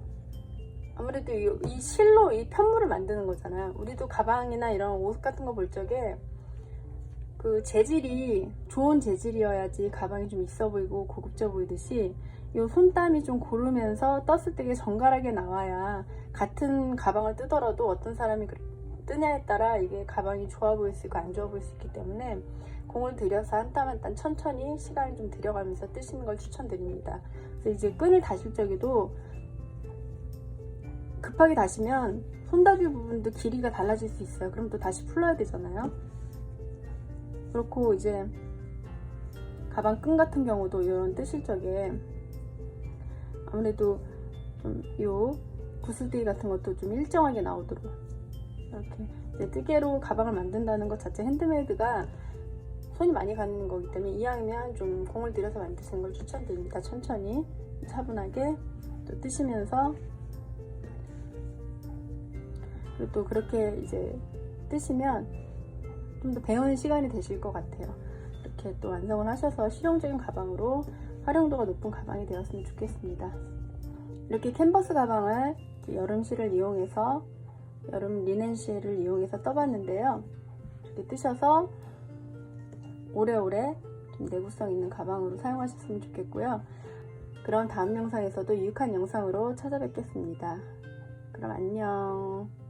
아무래도 이 실로 이 편물을 만드는 거잖아요. 우리도 가방이나 이런 옷 같은 거 볼 적에 그 재질이 좋은 재질이어야지 가방이 좀 있어 보이고 고급져 보이듯이 이 손땀이 좀 고르면서 떴을 때 정갈하게 나와야 같은 가방을 뜨더라도 어떤 사람이 뜨냐에 따라 이게 가방이 좋아 보일 수 있고 안 좋아 보일 수 있기 때문에 공을 들여서 한 땀 한 땀 천천히 시간을 좀 들여가면서 뜨시는 걸 추천드립니다. 그래서 이제 끈을 다실 적에도 급하게 다시면 손잡이 부분도 길이가 달라질 수 있어요. 그럼 또 다시 풀러야 되잖아요. 그렇고 이제 가방 끈 같은 경우도 이런 뜨실 적에 아무래도 좀 요 구슬뜨기 같은 것도 좀 일정하게 나오도록 이렇게 이제 뜨개로 가방을 만든다는 것 자체 핸드메이드가 손이 많이 가는 거기 때문에 이왕이면 좀 공을 들여서 만드시는 걸 추천드립니다. 천천히 차분하게 또 뜨시면서 그리고 또 그렇게 이제 뜨시면 좀 더 배우는 시간이 되실 것 같아요. 이렇게 또 완성을 하셔서 실용적인 가방으로 활용도가 높은 가방이 되었으면 좋겠습니다. 이렇게 캔버스 가방을 여름 실을 이용해서 여름 리넨 실을 이용해서 떠봤는데요. 이렇게 뜨셔서 오래오래 좀 내구성 있는 가방으로 사용하셨으면 좋겠고요. 그럼 다음 영상에서도 유익한 영상으로 찾아뵙겠습니다. 그럼 안녕.